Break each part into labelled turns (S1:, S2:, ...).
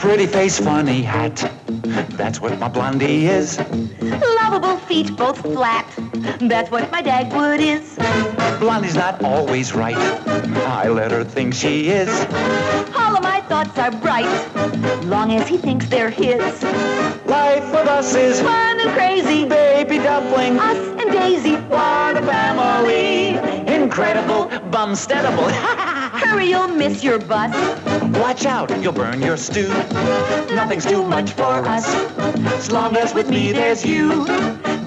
S1: Pretty face, funny hat. That's what my Blondie is.
S2: Lovable feet, both flat. That's what my Dagwood is.
S1: Blondie's not always right. I let her think she is.
S2: All of my thoughts are bright, long as he thinks they're his.
S1: Life with us is
S2: Fun and crazy.
S1: baby dumpling.
S2: Us and Daisy.
S1: What a family. Incredible, bumsteadable.
S2: Hurry, you'll miss your bus.
S1: Watch out, you'll burn your stew. Nothing's too much for us. As long as with me there's you.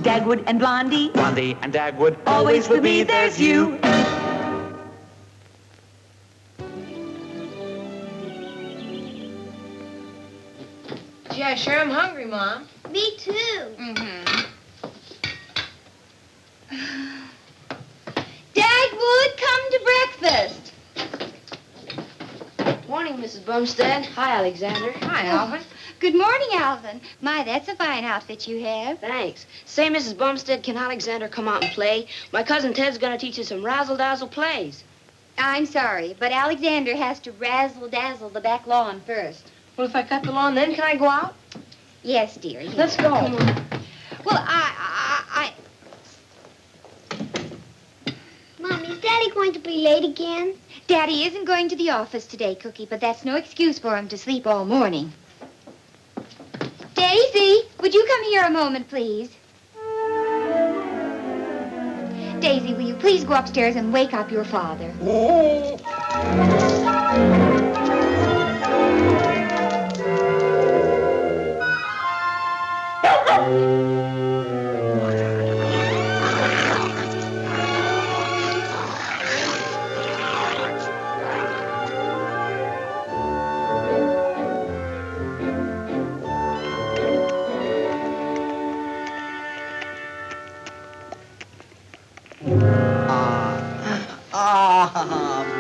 S2: Dagwood and Blondie.
S1: Blondie and Dagwood.
S2: Always with me there's you.
S3: Gee, I sure am hungry, Mom.
S4: Me too. Dagwood, come to breakfast.
S3: Morning, Mrs. Bumstead. Hi, Alexander. Hi, Alvin.
S5: Good morning, Alvin. My, that's a fine outfit you have.
S3: Thanks. Say, Mrs. Bumstead, can Alexander come out and play? My cousin Ted's gonna teach us some razzle-dazzle plays.
S5: I'm sorry, but Alexander has to razzle-dazzle the back lawn first.
S3: Well, if I cut the lawn, then can I go out?
S5: Yes, dear. Yes.
S3: Let's go.
S5: Well,
S4: Mom, is Daddy going to be late again?
S5: Daddy isn't going to the office today, Cookie, but that's no excuse for him to sleep all morning. Daisy, would you come here a moment, please? Daisy, will you please go upstairs and wake up your father?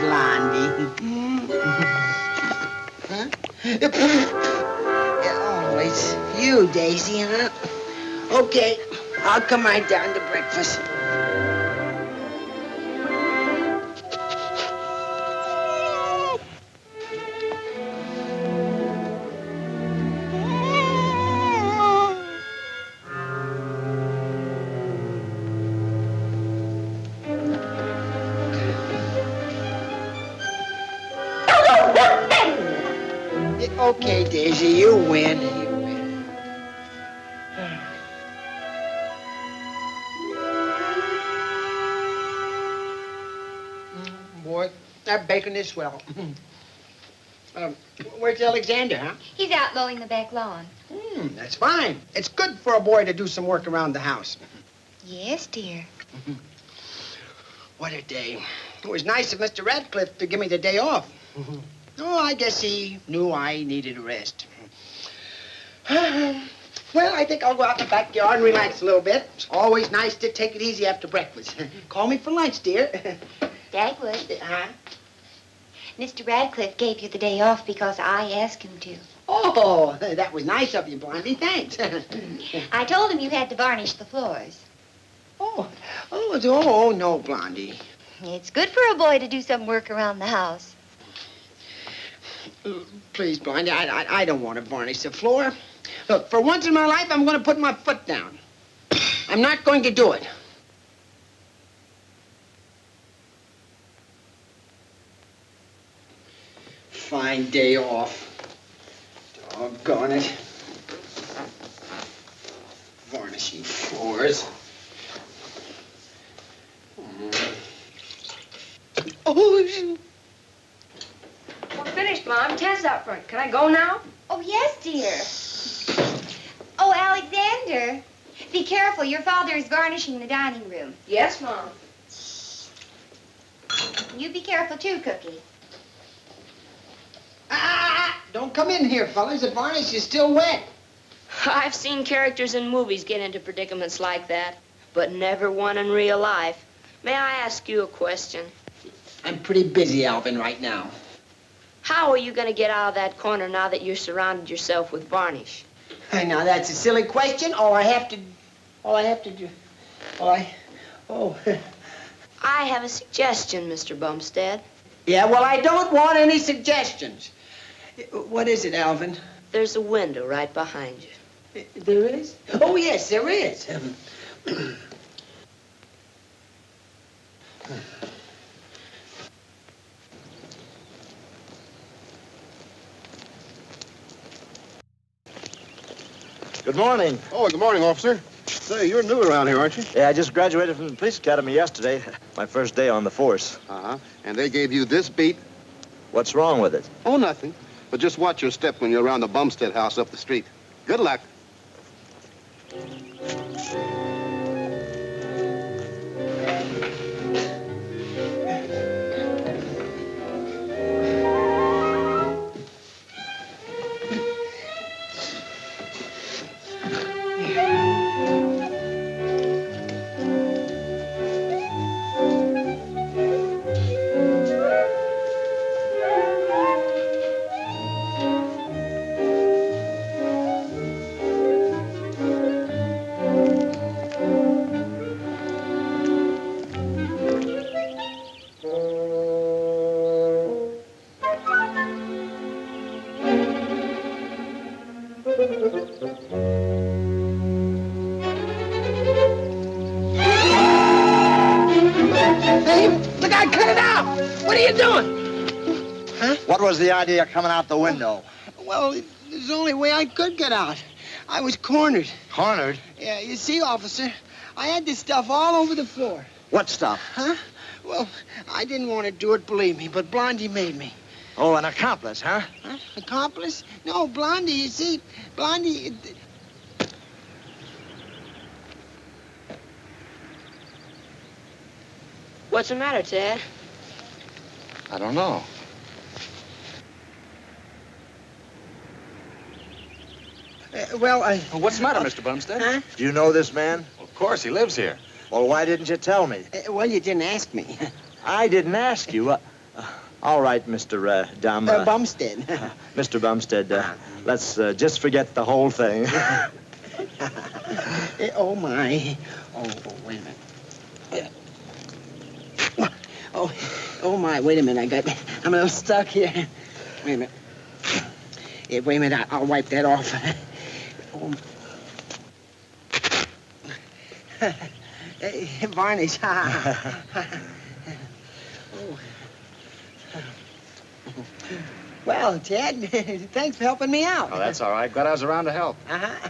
S6: Blondie. Huh? Oh, it's you, Daisy, huh? Okay, I'll come right down to breakfast. Okay, Daisy, you win. You win. Boy, that bacon is swell. Where's Alexander, huh?
S5: He's out mowing the back lawn.
S6: That's fine. It's good for a boy to do some work around the house.
S5: Yes, dear.
S6: What a day. It was nice of Mr. Radcliffe to give me the day off. Oh, I guess he knew I needed a rest. Well, I think I'll go out in the backyard and relax a little bit. It's always nice to take it easy after breakfast. Call me for lunch, dear.
S5: Dagwood,
S6: Huh?
S5: Mr. Radcliffe gave you the day off because I asked him to.
S6: Oh, that was nice of you, Blondie. Thanks.
S5: I told him you had to varnish the floors.
S6: Oh, no, Blondie.
S5: It's good for a boy to do some work around the house.
S6: Please, Blondie, I don't want to varnish the floor. Look, for once in my life, I'm going to put my foot down. I'm not going to do it. Fine day off. Doggone it. Varnishing floors. Oh,
S3: We're finished, Mom. Ted's out front. Can I go now?
S5: Oh, yes, dear. Oh, Alexander, be careful. Your father is varnishing the dining room.
S3: Yes, Mom.
S5: You be careful, too, Cookie.
S6: Don't come in here, fellas. The varnish is still wet.
S3: I've seen characters in movies get into predicaments like that, but never one in real life. May I ask you a question?
S6: I'm pretty busy, Alvin, right now.
S3: How are you going to get out of that corner now that you're surrounded yourself with varnish?
S6: Hey, now, that's a silly question. I have to do...
S3: I have a suggestion, Mr. Bumstead.
S6: Yeah, well, I don't want any suggestions. What is it, Alvin?
S3: There's a window right behind you.
S6: There is? Oh, yes, there is.
S7: Good morning.
S8: Oh, good morning, officer. Say, you're new around here, aren't you?
S7: Yeah, I just graduated from the police academy yesterday. My first day on the force.
S8: Uh-huh. And they gave you this beat?
S7: What's wrong with it?
S8: Oh, nothing. But just watch your step when you're around the Bumstead house up the street. Good luck.
S6: Hey, look out, cut it out! What are you doing? Huh?
S7: What was the idea of coming out the window?
S6: Well, it's the only way I could get out. I was cornered.
S7: Cornered?
S6: Yeah, you see, officer, I had this stuff all over the floor.
S7: What stuff?
S6: Huh? Well, I didn't want to do it, believe me, but Blondie made me.
S7: Oh, an accomplice, huh?
S6: Huh? Accomplice? No, Blondie, you see, Blondie...
S3: What's the matter, Ted?
S7: I don't know.
S9: What's the matter, Mr. Bumstead?
S6: Huh?
S7: Do you know this man?
S9: Of course, he lives here.
S7: Well, why didn't you tell me?
S6: Well, you didn't ask me.
S7: I didn't ask you. All right, Mr. Dum.
S6: Bumstead.
S7: Mr. Bumstead, let's just forget the whole thing.
S6: Oh, my. Oh, wait a minute. Oh, my, wait a minute. I'm a little stuck here. Wait a minute. Yeah, wait a minute, I'll wipe that off. Oh. Varnish. Oh. Well, Ted, thanks for helping me out.
S9: Oh, that's all right. Glad I was around to help.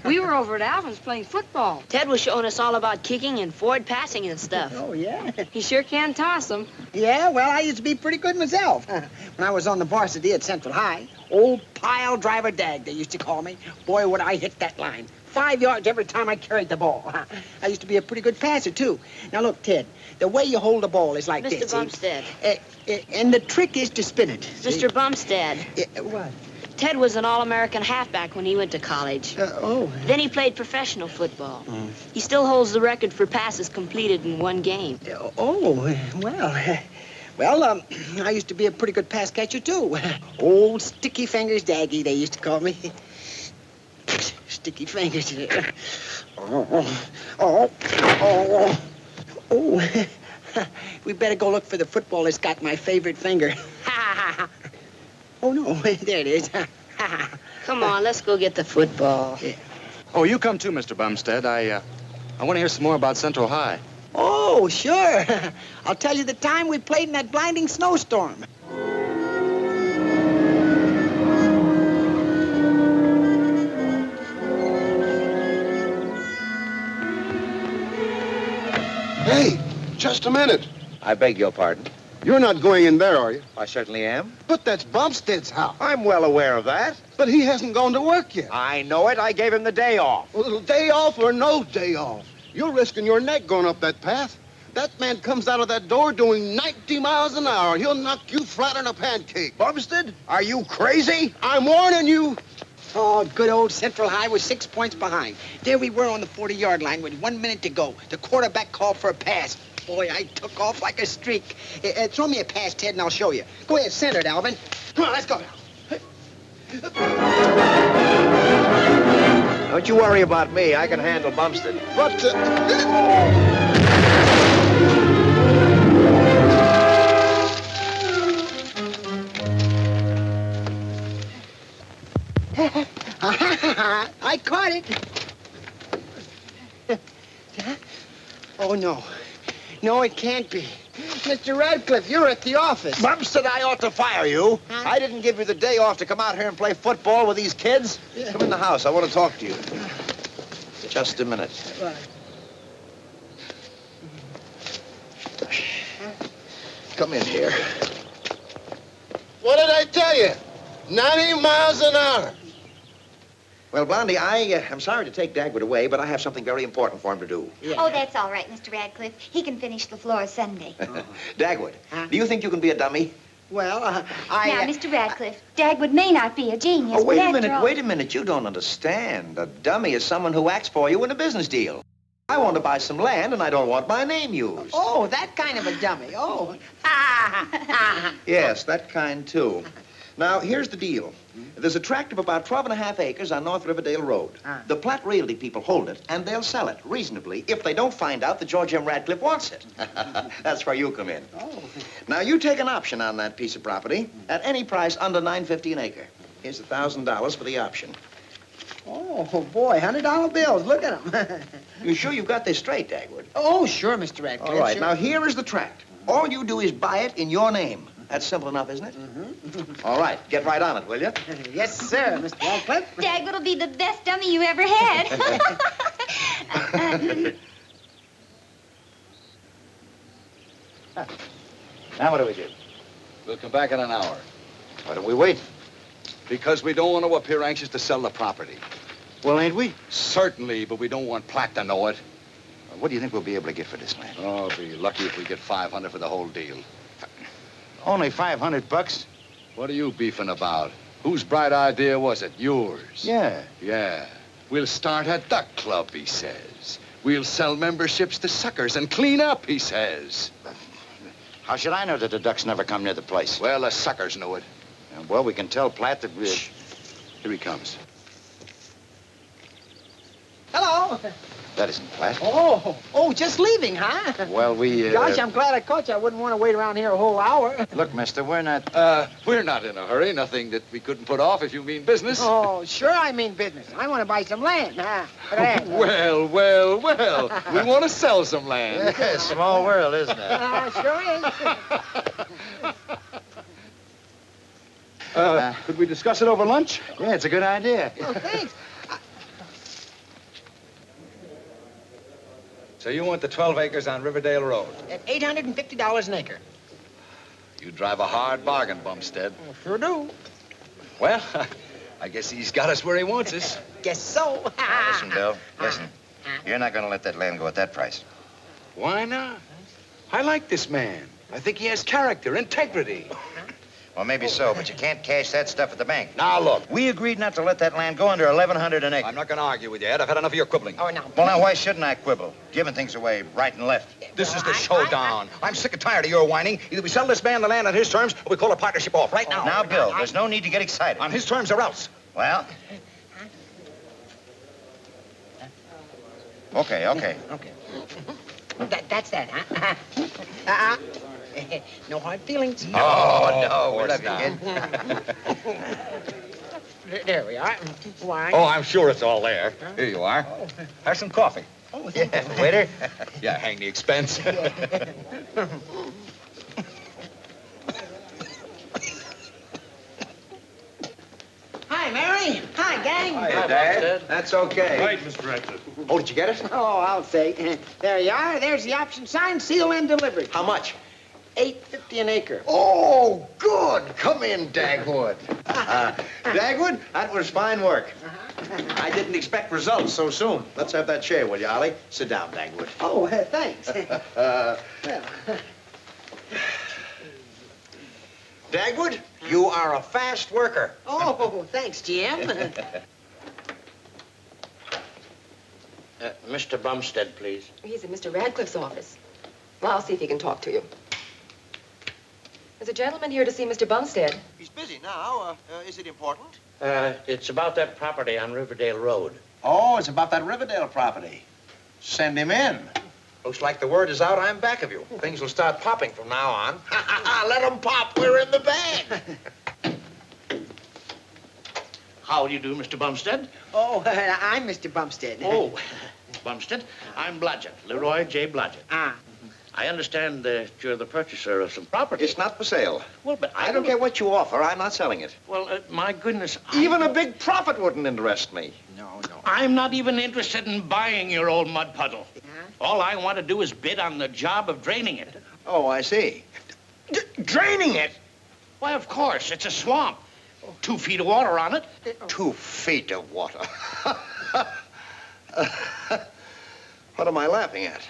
S3: We were over at Alvin's playing football. Ted was showing us all about kicking and forward passing and stuff.
S6: Oh, yeah?
S3: He sure can toss them.
S6: Yeah, well, I used to be pretty good myself. When I was on the varsity at Central High, old pile driver Dag, they used to call me. Boy, would I hit that line. 5 yards every time I carried the ball. I used to be a pretty good passer, too. Now, look, Ted, the way you hold the ball is like this.
S3: Mr. Bumstead.
S6: And the trick is to spin it.
S3: Mr. Bumstead.
S6: What?
S3: Ted was an All-American halfback when he went to college.
S6: Oh.
S3: Then he played professional football. He still holds the record for passes completed in one game.
S6: Oh, well, I used to be a pretty good pass catcher, too. Old Sticky Fingers Daggy, they used to call me. Sticky Fingers. Oh. We better go look for the football that's got my favorite finger. Oh, no, there it is.
S3: Come on, let's go get the football.
S6: Yeah.
S9: Oh, you come too, Mr. Bumstead. I want to hear some more about Central High.
S6: Oh, sure. I'll tell you the time we played in that blinding snowstorm.
S8: Hey, just a minute.
S10: I beg your pardon.
S8: You're not going in there, are you?
S10: I certainly am.
S8: But that's Bumstead's house.
S10: I'm well aware of that.
S8: But he hasn't gone to work yet.
S10: I know it. I gave him the day off.
S8: Well, day off or no day off, you're risking your neck going up that path. That man comes out of that door doing 90 miles an hour. He'll knock you flat on a pancake.
S10: Bumstead, are you crazy?
S8: I'm warning you.
S6: Oh, good old Central High was 6 points behind. There we were on the 40-yard line with 1 minute to go. The quarterback called for a pass. Boy, I took off like a streak. Throw me a pass, Ted, and I'll show you. Go ahead, center it, Alvin. Come on, let's go.
S10: Don't you worry about me. I can handle Bumstead.
S8: But,
S6: I caught it. Oh, no. No, it can't be. Mr. Radcliffe, you're at the office.
S10: Bumstead, I ought to fire you.
S6: Huh?
S10: I didn't give you the day off to come out here and play football with these kids.
S6: Yeah.
S10: Come in the house. I want to talk to you. Just a minute.
S6: Right.
S10: Come in here.
S8: What did I tell you? 90 miles an hour.
S10: Well, Blondie, I am sorry to take Dagwood away, but I have something very important for him to do.
S6: Yeah.
S5: Oh, that's all right, Mr. Radcliffe. He can finish the floor Sunday.
S10: Dagwood,
S6: Huh?
S10: do you think you can be a dummy?
S6: Well,
S5: Now,
S6: I...
S5: Mr. Radcliffe, Dagwood may not be a genius,
S10: Oh, wait
S5: but
S10: a
S5: after
S10: minute,
S5: all...
S10: wait a minute. You don't understand. A dummy is someone who acts for you in a business deal. I want to buy some land, and I don't want my name used.
S6: Oh, that kind of a dummy. Oh.
S10: Yes, that kind, too. Now, here's the deal. There's a tract of about 12.5 acres on North Riverdale Road. The Platte Realty people hold it, and they'll sell it reasonably if they don't find out that George M. Radcliffe wants it. That's where you come in.
S6: Oh.
S10: Now, you take an option on that piece of property at any price under $9.50 an acre. Here's $1,000 for the option.
S6: Oh, boy, $100 bills. Look at them.
S10: You sure you've got this straight, Dagwood?
S6: Oh, sure, Mr. Radcliffe.
S10: All right,
S6: sure.
S10: now here is the tract. All you do is buy it in your name. That's simple enough, isn't it?
S6: Mm-hmm.
S10: All right, get right on it, will you?
S6: Yes, sir, Mr. Radcliffe.
S5: Dagwood will be the best dummy you ever had.
S10: Now what do we do?
S11: We'll come back in an hour.
S10: Why don't we wait?
S11: Because we don't want to appear anxious to sell the property.
S10: Well, ain't we?
S11: Certainly, but we don't want Platt to know it.
S10: What do you think we'll be able to get for this land?
S11: Oh, I'll be lucky if we get $500 for the whole deal.
S10: Only $500.
S11: What are you beefing about? Whose bright idea was it? Yours?
S10: Yeah.
S11: Yeah. We'll start a duck club, he says. We'll sell memberships to suckers and clean up, he says.
S10: How should I know that the ducks never come near the place?
S11: Well, the suckers know it.
S10: Well, we can tell Platt that we...
S11: Here he comes.
S6: Hello.
S10: That isn't Platt.
S6: Oh, just leaving, huh?
S10: Well, we...
S6: Gosh, I'm glad I caught you. I wouldn't want to wait around here a whole hour.
S10: Look, mister, we're not...
S11: We're not in a hurry. Nothing that we couldn't put off if you mean business.
S6: Oh, sure I mean business. I want to buy some land, huh?
S11: Well. We want to sell some land.
S10: Yeah, small world, isn't it?
S6: Sure is.
S11: Could we discuss it over lunch?
S10: Yeah, it's a good idea.
S6: Well, thanks.
S11: So you want the 12 acres on Riverdale Road?
S6: At $850 an acre.
S11: You drive a hard bargain, Bumstead.
S6: Well, sure do.
S11: Well, I guess he's got us where he wants us.
S6: Guess so.
S10: Listen, Bill, listen. You're not going to let that land go at that price.
S11: Why not? I like this man. I think he has character, integrity.
S10: Well, maybe so, but you can't cash that stuff at the bank.
S11: Now, look.
S10: We agreed not to let that land go under $1,100 an acre.
S11: I'm not going to argue with you, Ed. I've had enough of your quibbling.
S6: Oh, no.
S10: Well, now, why shouldn't I quibble? Giving things away right and left.
S11: This is the showdown. I'm sick and tired of your whining. Either we sell this man the land on his terms, or we call a partnership off right now.
S10: Now, Bill, there's no need to get excited.
S11: On his terms or else.
S10: Well... Okay.
S6: Okay. That's that, huh? No hard feelings.
S10: Oh, no,
S11: we're
S10: let
S11: not.
S6: There we are. Wine.
S11: Oh, I'm sure it's all there. Here you are. Have some coffee.
S6: Oh, thank you.
S10: Yeah, waiter.
S11: Yeah, hang the expense.
S6: Hi, Mary. Hi, gang.
S10: Hey, Dad. That's okay.
S12: Right, Mr. Radcliffe.
S10: Oh, did you get it?
S6: Oh, I'll say. There you are. There's the option signed, sealed, and delivered.
S10: How much?
S6: $850 an acre.
S10: Oh, good. Come in, Dagwood. Dagwood, that was fine work. I didn't expect results so soon. Let's have that chair, will you, Ollie? Sit down, Dagwood.
S6: Oh, thanks. Well,
S10: Dagwood, you are a fast worker.
S6: oh, thanks, Jim.
S10: Mr. Bumstead, please.
S13: He's in Mr. Radcliffe's office. Well, I'll see if he can talk to you. There's a gentleman here to see Mr. Bumstead.
S10: He's busy now. Is it important?
S14: It's about that property on Riverdale Road.
S10: Oh, it's about that Riverdale property. Send him in.
S14: Looks like the word is out, I'm back of you. Things will start popping from now on. Let them pop, we're in the bag.
S12: How do you do, Mr. Bumstead?
S6: Oh, I'm Mr. Bumstead.
S12: Oh, Bumstead. I'm Blodgett, Leroy J. Blodgett.
S6: Ah.
S12: I understand that you're the purchaser of some property.
S10: It's not for sale.
S12: Well, but
S10: I don't care what you offer. I'm not selling it.
S12: Well, my goodness.
S10: Even a big profit wouldn't interest me.
S6: No.
S12: I'm not even interested in buying your old mud puddle. All I want to do is bid on the job of draining it.
S10: Oh, I see. Draining it?
S12: Why, of course. It's a swamp. 2 feet of water on it.
S10: 2 feet of water. What am I laughing at?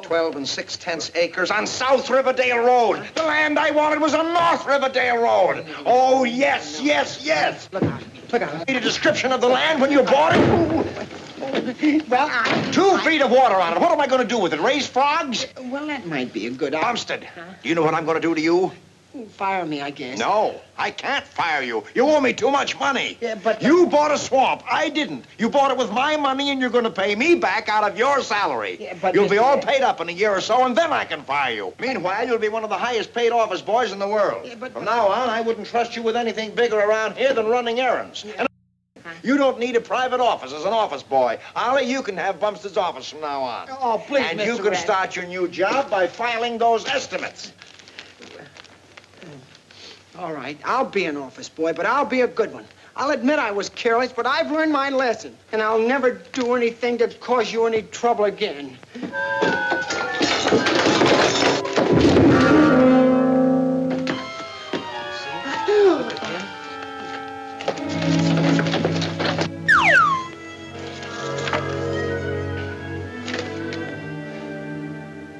S10: 12 6/10 acres on South Riverdale Road. The land I wanted was on North Riverdale Road. Oh, yes.
S6: Look out.
S10: Need a description of the land when you bought it?
S6: Well,
S10: 2 feet of water on it. What am I going to do with it? Raise frogs?
S6: Well, that might be a good idea.
S10: Bumstead, do you know what I'm going to do to you?
S6: Fire me, I guess.
S10: No, I can't fire you. You owe me too much money.
S6: Yeah, but...
S10: You bought a swamp. I didn't. You bought it with my money, and you're going to pay me back out of your salary.
S6: Yeah, but
S10: you'll be all
S6: Mr.
S10: paid up in a year or so, and then I can fire you. Meanwhile, you'll be one of the highest paid office boys in the world.
S6: Yeah, but...
S10: From now on, I wouldn't trust you with anything bigger around here than running errands. And you don't need a private office as an office boy. Ollie, you can have Bumstead's office from now on.
S6: Oh, please,
S10: And
S6: Mr.
S10: you can
S6: Rat.
S10: start your new job by filing those estimates.
S6: All right, I'll be an office boy, but I'll be a good one. I'll admit I was careless, but I've learned my lesson. And I'll never do anything to cause you any trouble again.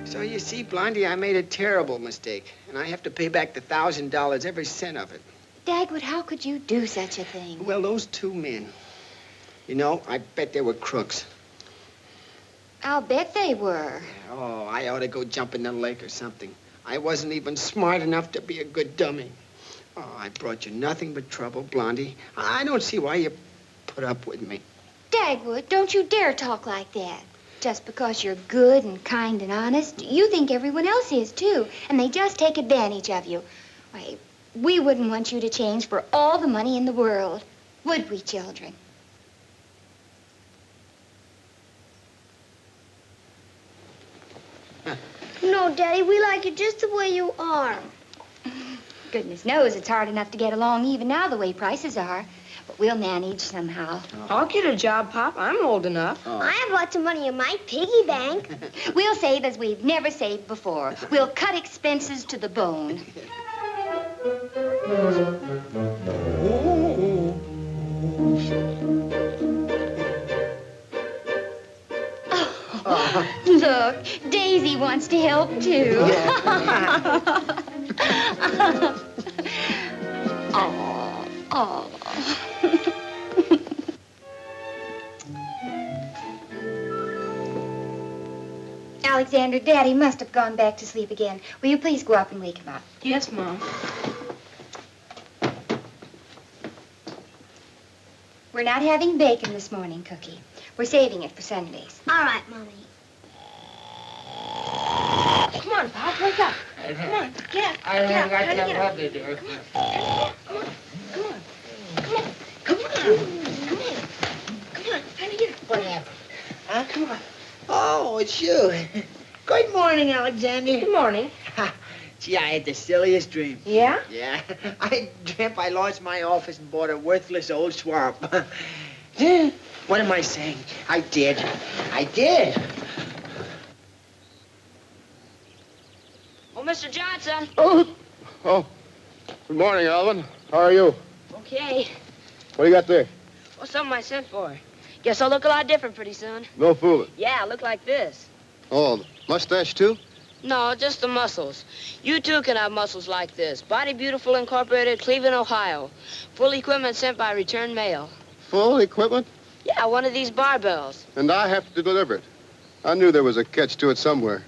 S6: So you see, Blondie, I made a terrible mistake, and I have to pay back the $1,000, every cent of it.
S5: Dagwood, how could you do such a thing?
S6: Well, those 2 men, you know, I bet they were crooks.
S5: I'll bet they were.
S6: Oh, I ought to go jump in the lake or something. I wasn't even smart enough to be a good dummy. Oh, I brought you nothing but trouble, Blondie. I don't see why you put up with me.
S5: Dagwood, don't you dare talk like that. Just because you're good and kind and honest, you think everyone else is, too. And they just take advantage of you. Why, we wouldn't want you to change for all the money in the world. Would we, children?
S4: No, Daddy, we like you just the way you are.
S5: Goodness knows it's hard enough to get along even now the way prices are. But we'll manage somehow.
S13: I'll get a job, Pop. I'm old enough.
S4: Oh. I have lots of money in my piggy bank.
S5: We'll save as we've never saved before. We'll cut expenses to the bone. Oh, look, Daisy wants to help, too. Oh. Alexander, Daddy must have gone back to sleep again. Will you please go up and wake him up?
S13: Yes, Mom.
S5: We're not having bacon this morning, Cookie. We're saving it for Sundays.
S4: All right, Mommy.
S13: Come on, Pop, wake up. Come on, get up.
S6: I haven't got
S13: Get
S6: that
S13: up.
S6: puppy, dear.
S13: Come on, try to get up.
S6: What happened? Huh? Come on. Oh, it's you. Good morning, Alexander.
S13: Good morning.
S6: Gee, I had the silliest dream.
S13: Yeah?
S6: Yeah. I dreamt I lost my office and bought a worthless old swamp. What am I saying? I did.
S3: Oh, Mr. Johnson.
S8: Oh. Good morning, Alvin. How are you?
S3: Okay.
S8: What do you got there?
S3: Well, something I sent for. Guess I'll look a lot different pretty soon.
S8: No fooling.
S3: Yeah, I look like this.
S8: Oh, the mustache, too?
S3: No, just the muscles. You, too, can have muscles like this. Body Beautiful Incorporated, Cleveland, Ohio. Full equipment sent by return mail.
S8: Full equipment?
S3: Yeah, one of these barbells.
S8: And I have to deliver it. I knew there was a catch to it somewhere.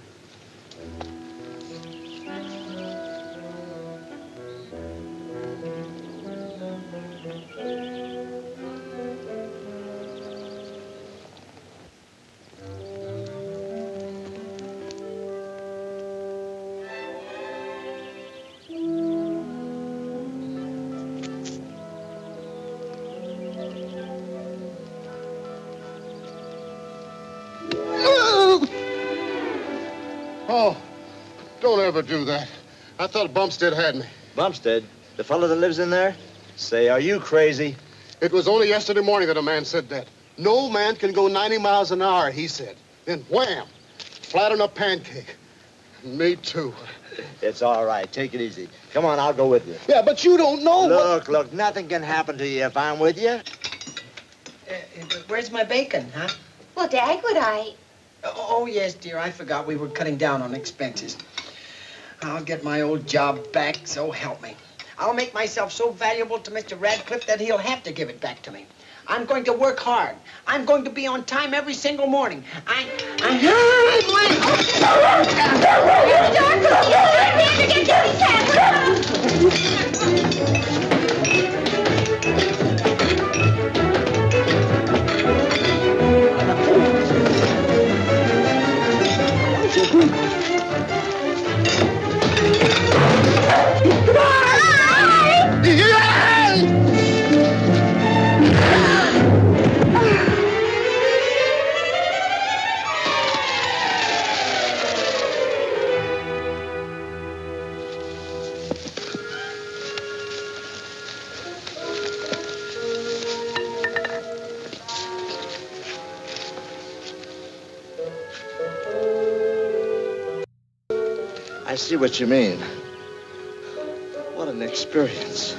S8: never do that. I thought Bumstead had me.
S7: Bumstead? The fellow that lives in there? Say, are you crazy?
S8: It was only yesterday morning that a man said that. No man can go 90 miles an hour, he said. Then wham! Flat on a pancake. Me too.
S7: It's all right. Take it easy. Come on, I'll go with you.
S8: Yeah, but you don't know
S7: Look, nothing can happen to you if I'm with you.
S6: Where's my bacon, huh?
S5: Well, Dagwood,
S6: Oh, yes, dear. I forgot we were cutting down on expenses. I'll get my old job back, so help me. I'll make myself so valuable to Mr. Radcliffe that he'll have to give it back to me. I'm going to work hard. I'm going to be on time every single morning.
S7: I see what you mean. What an experience.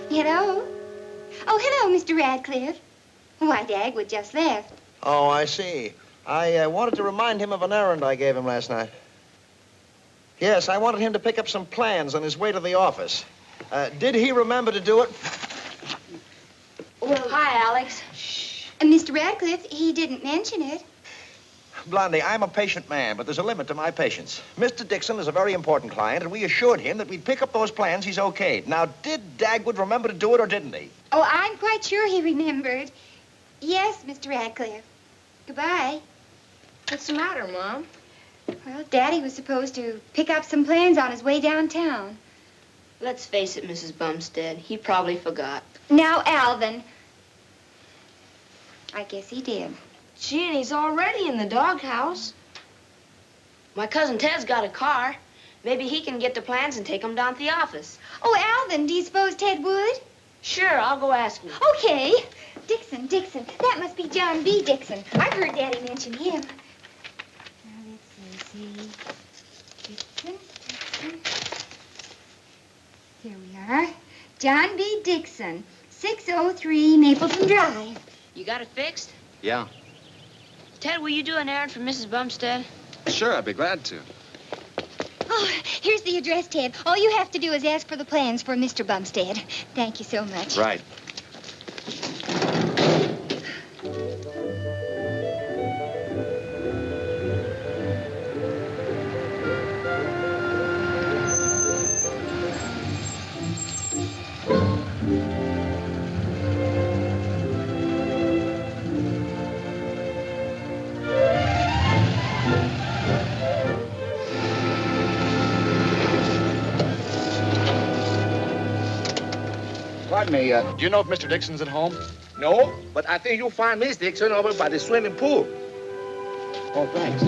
S5: Hello? Oh, hello, Mr. Radcliffe. Why, Dagwood just left.
S10: Oh, I see. I wanted to remind him of an errand I gave him last night. Yes, I wanted him to pick up some plans on his way to the office. Did he remember to do it?
S5: Well, hi, Alex. Mr. Radcliffe, he didn't mention it.
S10: Blondie, I'm a patient man, but there's a limit to my patience. Mr. Dixon is a very important client, and we assured him that we'd pick up those plans he's okayed. Now, did Dagwood remember to do it, or didn't he?
S5: Oh, I'm quite sure he remembered. Yes, Mr. Radcliffe. Goodbye.
S3: What's the matter, Mom?
S5: Well, Daddy was supposed to pick up some plans on his way downtown.
S3: Let's face it, Mrs. Bumstead. He probably forgot.
S5: Now, Alvin. I guess he did.
S3: Gee, and he's already in the doghouse. My cousin Ted's got a car. Maybe he can get the plans and take them down to the office.
S5: Oh, Alvin, do you suppose Ted would?
S3: Sure, I'll go ask him.
S5: Okay. Dixon. That must be John B. Dixon. I've heard Daddy mention him. Now, let's see. Dixon. Here we are. John B. Dixon, 603 Mapleton Drive.
S3: You got it fixed?
S9: Yeah.
S3: Ted, will you do an errand for Mrs. Bumstead?
S9: Sure, I'd be glad to.
S5: Oh, here's the address, Ted. All you have to do is ask for the plans for Mr. Bumstead. Thank you so much.
S9: Right.
S14: Pardon me, do you know if Mr. Dixon's at home?
S15: No, but I think you'll find Miss Dixon over by the swimming pool.
S14: Oh, thanks.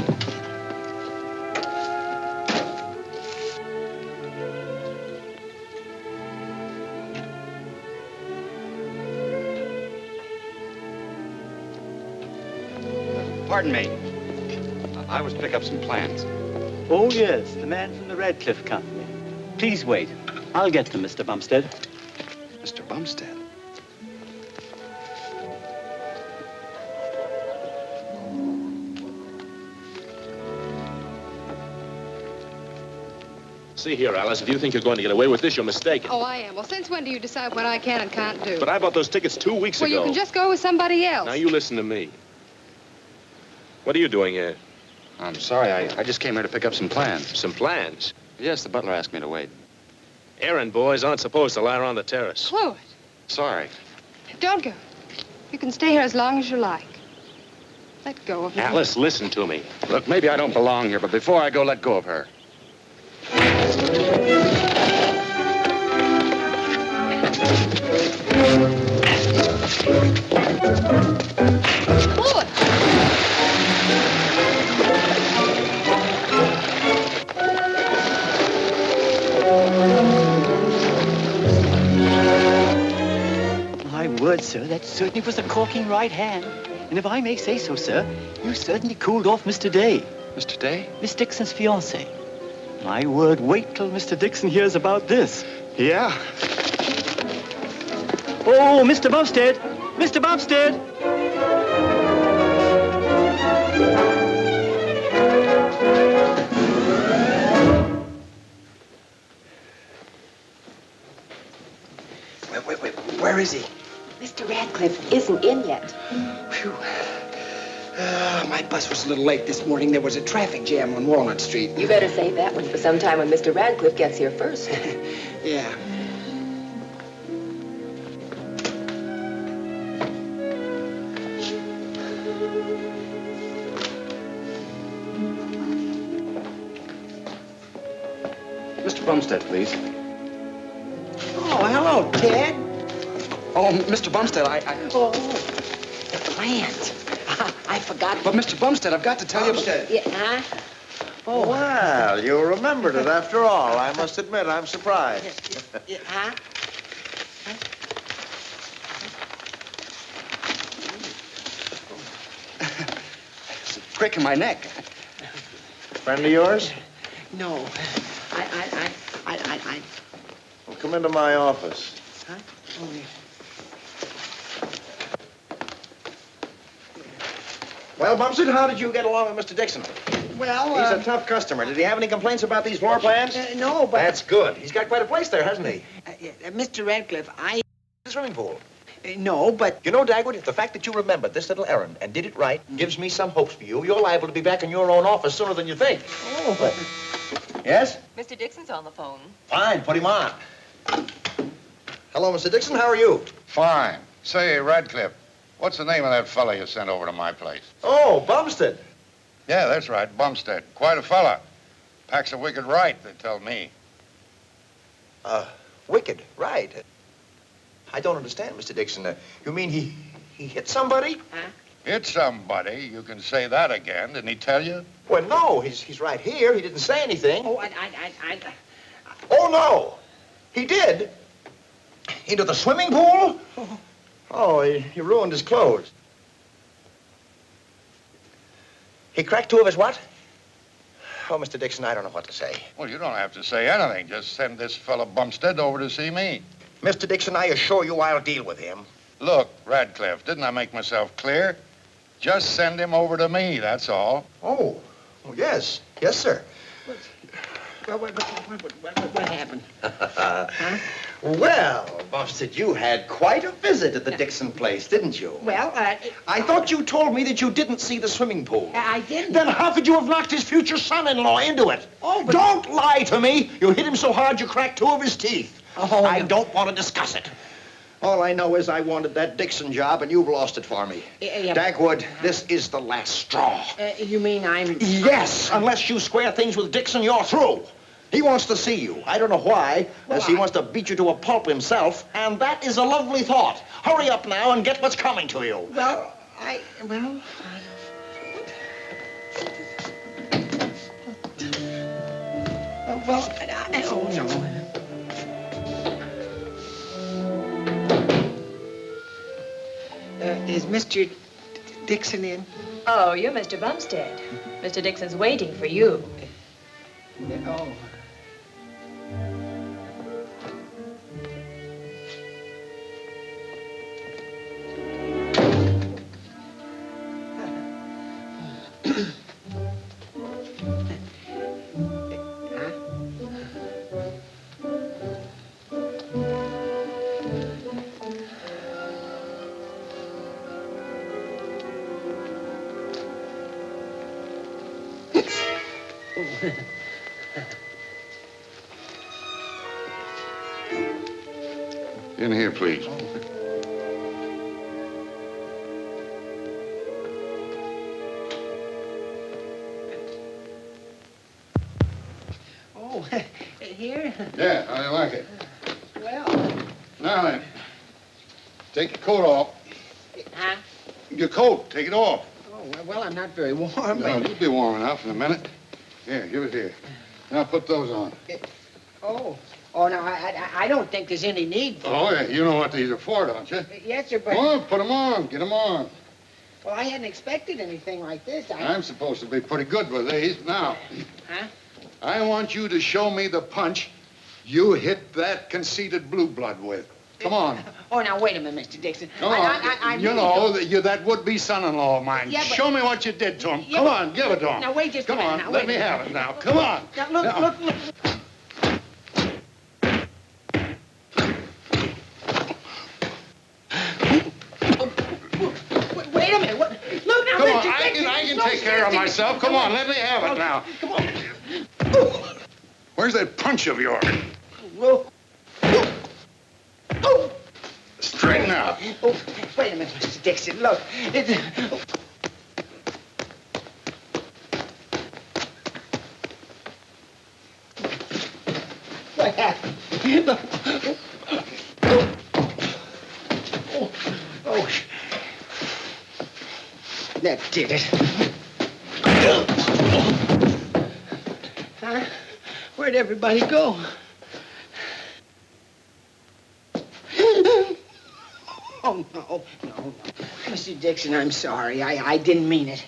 S9: Pardon me. I was to pick up some plans.
S16: Oh, yes, the man from the Radcliffe Company. Please wait. I'll get them, Mr. Bumstead.
S9: Mr. Bumstead?
S15: See here, Alice, if you think you're going to get away with this, you're mistaken.
S17: Oh, I am. Well, since when do you decide what I can and can't do?
S15: But I bought those tickets 2 weeks
S17: well,
S15: ago.
S17: you can just go with somebody else.
S15: Now, you listen to me. What are you doing here?
S9: I'm sorry, I just came here to pick up some plans.
S15: Some plans?
S9: Yes, the butler asked me to wait.
S15: Errand boys aren't supposed to lie around the terrace.
S17: Chloe,
S9: Sorry.
S17: don't go. You can stay here as long as you like. Let go of me.
S15: Alice, listen to me.
S9: Look, maybe I don't belong here, but before I go, let go of her.
S17: Chloe!
S16: word, sir, that certainly was a corking right hand. And if I may say so, sir, you certainly cooled off Mr. Day.
S9: Mr. Day?
S16: Miss Dixon's fiancé. My word, wait till Mr. Dixon hears about this.
S9: Yeah.
S16: Oh, Mr. Bumstead! Mr. Bumstead!
S6: Wait, where is he?
S13: Mr. Radcliffe isn't in yet.
S6: Phew. My bus was a little late this morning. There was a traffic jam on Walnut Street.
S13: You better save that one for some time when Mr. Radcliffe gets here first.
S6: Yeah.
S9: Mr. Bumstead, please.
S6: Oh, hello, Ted.
S9: Oh, Mr. Bumstead,
S6: Oh, the plant. I forgot.
S9: But, Mr. Bumstead, I've got to tell you...
S6: Yeah, huh?
S10: Oh, well, you remembered it after all. I must admit, I'm surprised.
S6: Huh?
S9: It's a crick in my neck.
S10: Friend of yours?
S6: No.
S10: Well, come into my office.
S6: Huh? Oh, yeah.
S10: Well, Bumstead, how did you get along with Mr. Dixon?
S6: Well,
S10: He's a tough customer. Did he have any complaints about these floor plans?
S6: No, but...
S10: That's good. He's got quite a place there, hasn't he?
S6: Mr. Radcliffe,
S10: The swimming pool.
S6: No, but...
S10: You know, Dagwood, the fact that you remembered this little errand and did it right gives me some hopes for you. You're liable to be back in your own office sooner than you think.
S6: Oh.
S10: Yes?
S13: Mr. Dixon's on the phone.
S10: Fine, put him on. Hello, Mr. Dixon. How are you?
S18: Fine. Say, Radcliffe, what's the name of that fella you sent over to my place?
S10: Oh, Bumstead.
S18: Yeah, that's right, Bumstead. Quite a fella. Packs a wicked right, they tell me.
S10: Wicked, right. I don't understand, Mr. Dixon. You mean he hit somebody?
S6: Huh?
S18: Hit somebody. You can say that again. Didn't he tell you?
S10: Well, no. He's right here. He didn't say anything.
S6: Oh,
S10: Oh, no. He did. Into the swimming pool? Oh, he ruined his clothes. He cracked two of his what? Oh, Mr. Dixon, I don't know what to say.
S18: Well, you don't have to say anything. Just send this fella Bumstead over to see me.
S10: Mr. Dixon, I assure you I'll deal with him.
S18: Look, Radcliffe, didn't I make myself clear? Just send him over to me, that's all.
S10: Oh, yes. Yes, sir.
S6: What happened?
S10: Huh? Well, Bumstead, you had quite a visit at the Dixon place, didn't you?
S6: Well,
S10: I thought you told me that you didn't see the swimming pool.
S6: I didn't.
S10: Then how could you have knocked his future son-in-law into it?
S6: Oh, but...
S10: Don't lie to me. You hit him so hard you cracked two of his teeth.
S6: Oh,
S10: I don't want to discuss it. All I know is I wanted that Dixon job, and you've lost it for me. Dagwood, this is the last straw.
S6: You mean I'm...
S10: Yes, unless you square things with Dixon, you're through. He wants to see you. I don't know why, as he wants to beat you to a pulp himself, and that is a lovely thought. Hurry up now and get what's coming to you.
S6: Well, oh, no. Is Mr. Dixon in?
S13: Oh, you're Mr. Bumstead. Mr. Dixon's waiting for you.
S6: Oh.
S18: In here, please.
S6: Oh, here?
S18: Yeah, how do you like it?
S6: Well...
S18: Now then, take your coat off.
S6: Huh?
S18: Your coat, take it off.
S6: Oh, well, I'm not very warm,
S18: No,
S6: but...
S18: you'll be warm enough in a minute. Here, give it here. Now put those on.
S6: Oh. Oh, no, I don't think there's any need for
S18: Oh, yeah, you know what these are for, don't you?
S6: Yes, sir, but...
S18: Come on, put them on. Get them on.
S6: Well, I hadn't expected anything like this.
S18: I'm supposed to be pretty good with these. Now,
S6: Huh?
S18: I want you to show me the punch you hit that conceited blue blood with. Come on.
S6: Oh, now, wait a minute, Mr. Dixon.
S18: Come on. You know, that would-be son-in-law of mine.
S6: Yeah, but...
S18: Show me what you did to him.
S6: Yeah,
S18: Come
S6: but...
S18: on, give it to him.
S6: Now, wait just a minute.
S18: Come on,
S6: now,
S18: let
S6: wait.
S18: me have it now. Come on.
S6: Now, look. Wait a minute. What? Look now,
S18: Come
S6: Mr.
S18: on,
S6: Dixon.
S18: I can take care of myself. Come on, let me have it now.
S6: Come on.
S18: Where's that punch of yours?
S6: Whoa.
S18: Straighten out.
S6: Oh, wait a minute, Mr. Dixon. Look. What happened? Look. Oh. That did it. Huh? Where'd everybody go? Oh, no. Mr. Dixon, I'm sorry. I didn't mean it.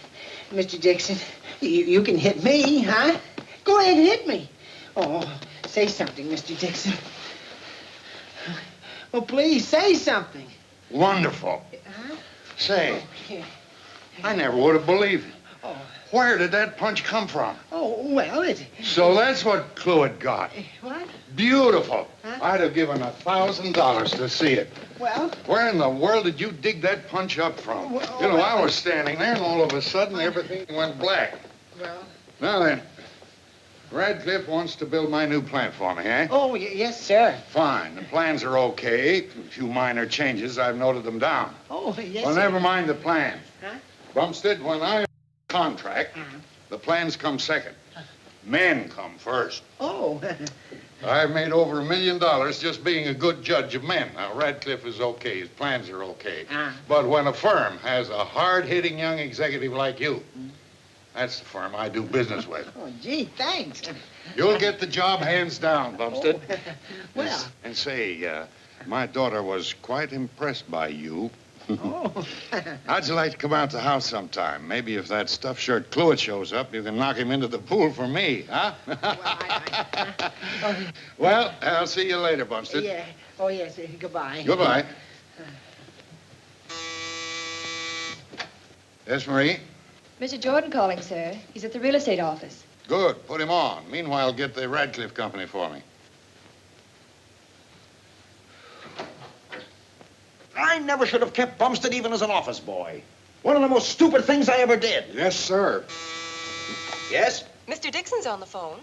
S6: Mr. Dixon, you can hit me, huh? Go ahead and hit me. Oh, say something, Mr. Dixon. Oh, please, say something.
S18: Wonderful.
S6: Huh?
S18: Say,
S6: Oh, yeah.
S18: I never would have believed it.
S6: Oh.
S18: Where did that punch come from?
S6: Oh, well, it...
S18: So that's what Cluett got.
S6: What?
S18: Beautiful.
S6: Huh?
S18: I'd have given $1,000 to see it.
S6: Well?
S18: Where in the world did you dig that punch up from?
S6: Well,
S18: You know, I was standing there, and all of a sudden, everything went black.
S6: Well...
S18: Now then, Radcliffe wants to build my new plant for me, eh?
S6: Oh, yes, sir.
S18: Fine. The plans are okay. A few minor changes. I've noted them down.
S6: Oh, yes,
S18: Well,
S6: sir.
S18: never mind the plans.
S6: Huh?
S18: Bumstead, when I contract, the plans come second. Men come first.
S6: Oh.
S18: I've made over $1 million just being a good judge of men. Now, Radcliffe is okay. His plans are okay. But when a firm has a hard-hitting young executive like you, that's the firm I do business with.
S6: Oh, gee, thanks.
S18: You'll get the job hands down, Bumstead.
S6: Oh, well.
S18: And say, my daughter was quite impressed by you.
S6: Oh.
S18: How'd you like to come out to the house sometime? Maybe if that stuffed shirt Cluett shows up, you can knock him into the pool for me, huh? Well, I'll see you later, Bumstead.
S6: Yeah. Oh, yes. Goodbye.
S18: Goodbye. Yes, Marie?
S17: Mr. Jordan calling, sir. He's at the real estate office.
S18: Good. Put him on. Meanwhile, get the Radcliffe Company for me.
S10: I never should have kept Bumstead even as an office boy. One of the most stupid things I ever did.
S18: Yes, sir.
S10: Yes?
S13: Mr. Dixon's on the phone.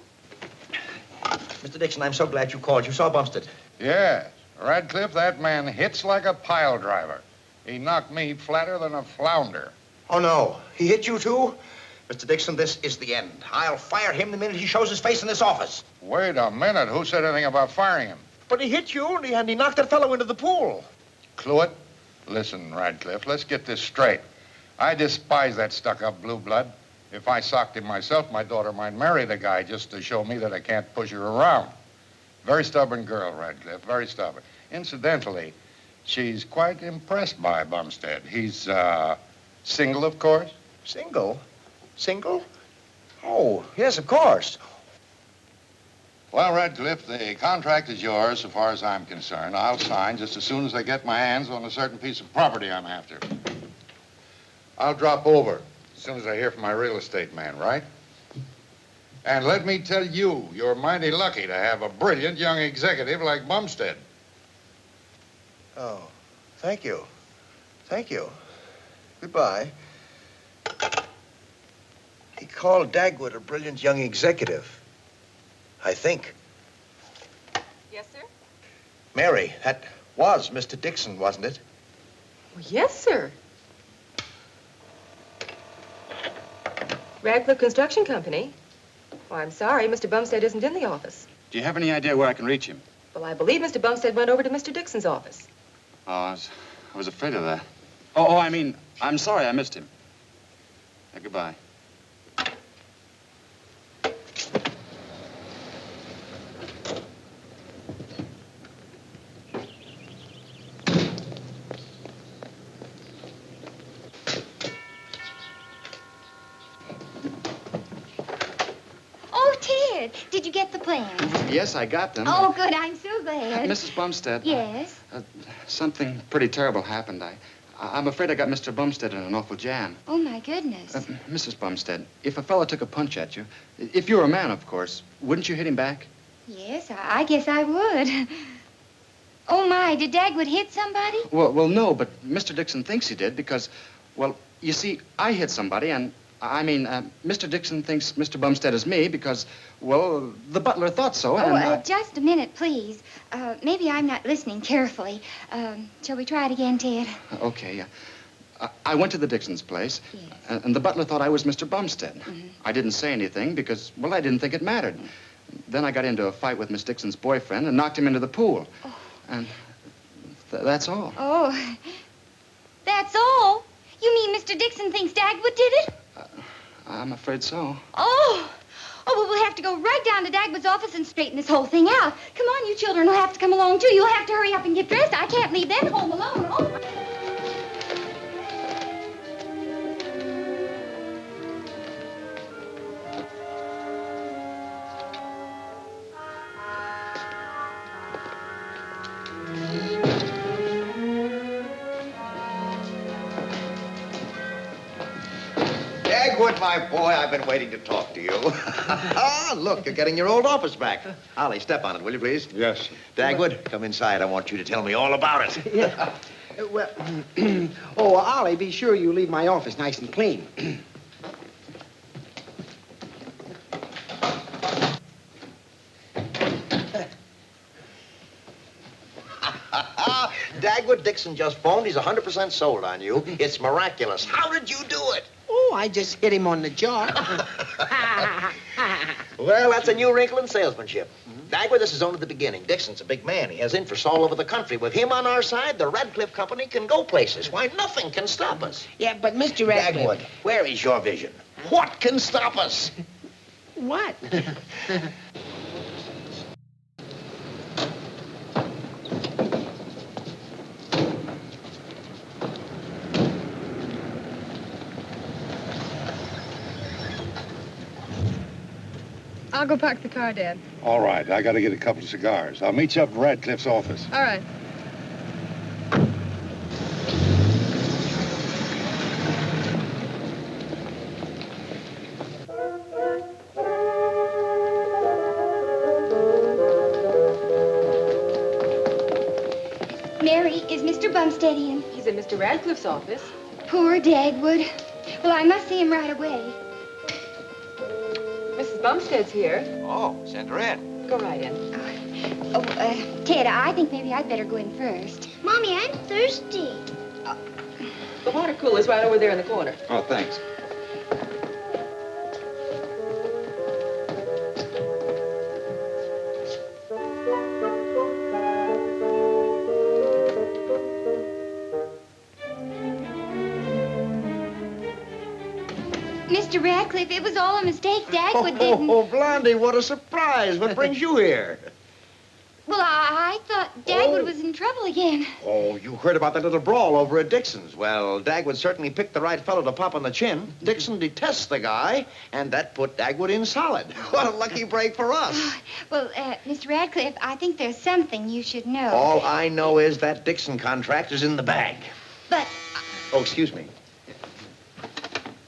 S10: Mr. Dixon, I'm so glad you called. You saw Bumstead.
S18: Yes. Radcliffe, that man hits like a pile driver. He knocked me flatter than a flounder.
S10: Oh, no. He hit you, too? Mr. Dixon, this is the end. I'll fire him the minute he shows his face in this office.
S18: Wait a minute. Who said anything about firing him?
S10: But he hit you, and he knocked that fellow into the pool.
S18: Cluett, listen, Radcliffe, let's get this straight. I despise that stuck-up blue blood. If I socked him myself, my daughter might marry the guy just to show me that I can't push her around. Very stubborn girl, Radcliffe, very stubborn. Incidentally, she's quite impressed by Bumstead. He's, single, of course?
S10: Single? Single? Oh, yes, of course.
S18: Well, Radcliffe, the contract is yours so far as I'm concerned. I'll sign just as soon as I get my hands on a certain piece of property I'm after. I'll drop over as soon as I hear from my real estate man, right? And let me tell you, you're mighty lucky to have a brilliant young executive like Bumstead.
S10: Oh, thank you. Thank you. Goodbye. He called Dagwood a brilliant young executive. I think.
S13: Yes, sir?
S10: Mary, that was Mr. Dixon, wasn't it?
S13: Well, yes, sir. Radcliffe Construction Company. Well, I'm sorry, Mr. Bumstead isn't in the office.
S9: Do you have any idea where I can reach him?
S13: Well, I believe Mr. Bumstead went over to Mr. Dixon's office.
S9: Oh, I was afraid of that. Oh, I mean, I'm sorry I missed him. Goodbye.
S5: Did you get the plans?
S9: Yes, I got them.
S5: Oh, good. I'm so glad.
S9: Mrs. Bumstead.
S5: Yes?
S9: Something pretty terrible happened. I'm afraid I got Mr. Bumstead in an awful jam.
S5: Oh, my goodness.
S9: Mrs. Bumstead, if a fellow took a punch at you, if you were a man, of course, wouldn't you hit him back?
S5: Yes, I guess I would. Oh, my, did Dagwood hit somebody?
S9: Well, no, but Mr. Dixon thinks he did because, well, you see, I hit somebody, and, Mr. Dixon thinks Mr. Bumstead is me because, well, the butler thought so, and
S5: just a minute, please. Maybe I'm not listening carefully. Shall we try it again, Ted?
S9: Okay, I went to the Dixon's place, yes. And the butler thought I was Mr. Bumstead. Mm-hmm. I didn't say anything because, well, I didn't think it mattered. Then I got into a fight with Miss Dixon's boyfriend and knocked him into the pool. Oh. And that's all.
S5: Oh, that's all? You mean Mr. Dixon thinks Dagwood did it?
S9: I'm afraid so.
S5: Oh, well, we'll have to go right down to Dagwood's office and straighten this whole thing out. Come on, you children will have to come along, too. You'll have to hurry up and get dressed. I can't leave them home alone. Oh.
S10: Dagwood, my boy, I've been waiting to talk to you. Look, you're getting your old office back. Ollie, step on it, will you, please?
S18: Yes.
S10: Dagwood, come inside. I want you to tell me all about it.
S6: Yeah. Well, oh, Ollie, be sure you leave my office nice and clean.
S10: Dagwood Dixon just phoned. He's 100% sold on you. It's miraculous. How did you do it?
S6: Oh, I just hit him on the jaw.
S10: Well, that's a new wrinkle in salesmanship. Dagwood, this is only the beginning. Dixon's a big man. He has interests all over the country. With him on our side, the Radcliffe Company can go places. Why, nothing can stop us.
S6: Yeah, but Mr. Radcliffe...
S10: Dagwood, where is your vision? What can stop us?
S6: What?
S17: I'll go park the car, Dad.
S18: All right, I got to get a couple of cigars. I'll meet you up at Radcliffe's office.
S17: All right.
S5: Mary, is Mr. Bumstead in?
S13: He's in Mr. Radcliffe's office.
S5: Poor Dagwood. Well, I must see him right away.
S13: Mrs. Bumstead's here.
S10: Oh, send her in.
S13: Go right in.
S5: Ted, I think maybe I'd better go in first.
S4: Mommy, I'm thirsty.
S13: The water cooler's right over there in the corner.
S9: Oh, thanks.
S5: Mr. Radcliffe, it was all a mistake. Dagwood didn't...
S10: Oh, Blondie, what a surprise. What brings you here?
S5: Well, I thought Dagwood was in trouble again.
S10: Oh, you heard about that little brawl over at Dixon's. Well, Dagwood certainly picked the right fellow to pop on the chin. Dixon detests the guy, and that put Dagwood in solid. What a lucky break for us.
S5: Well, Mr. Radcliffe, I think there's something you should know.
S10: All I know is that Dixon contract is in the bag.
S5: But...
S10: Oh, excuse me.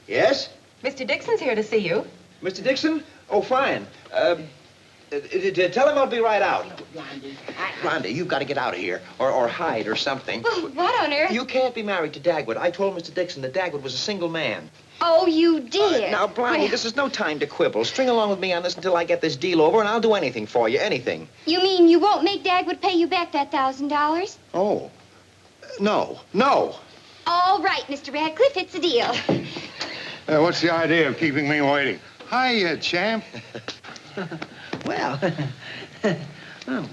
S10: Yes?
S13: Mr. Dixon's here to see you.
S10: Mr. Dixon? Oh, fine. Tell him I'll be right out. Blondie, you've got to get out of here, or hide, or something.
S5: Well, what on earth?
S10: You can't be married to Dagwood. I told Mr. Dixon that Dagwood was a single man.
S5: Oh, you did?
S10: Now, Blondie, this is no time to quibble. String along with me on this until I get this deal over, and I'll do anything for you, anything.
S5: You mean you won't make Dagwood pay you back that $1,000?
S10: Oh. No.
S5: All right, Mr. Radcliffe, it's a deal.
S18: What's the idea of keeping me waiting? Hiya, champ.
S6: Well, oh.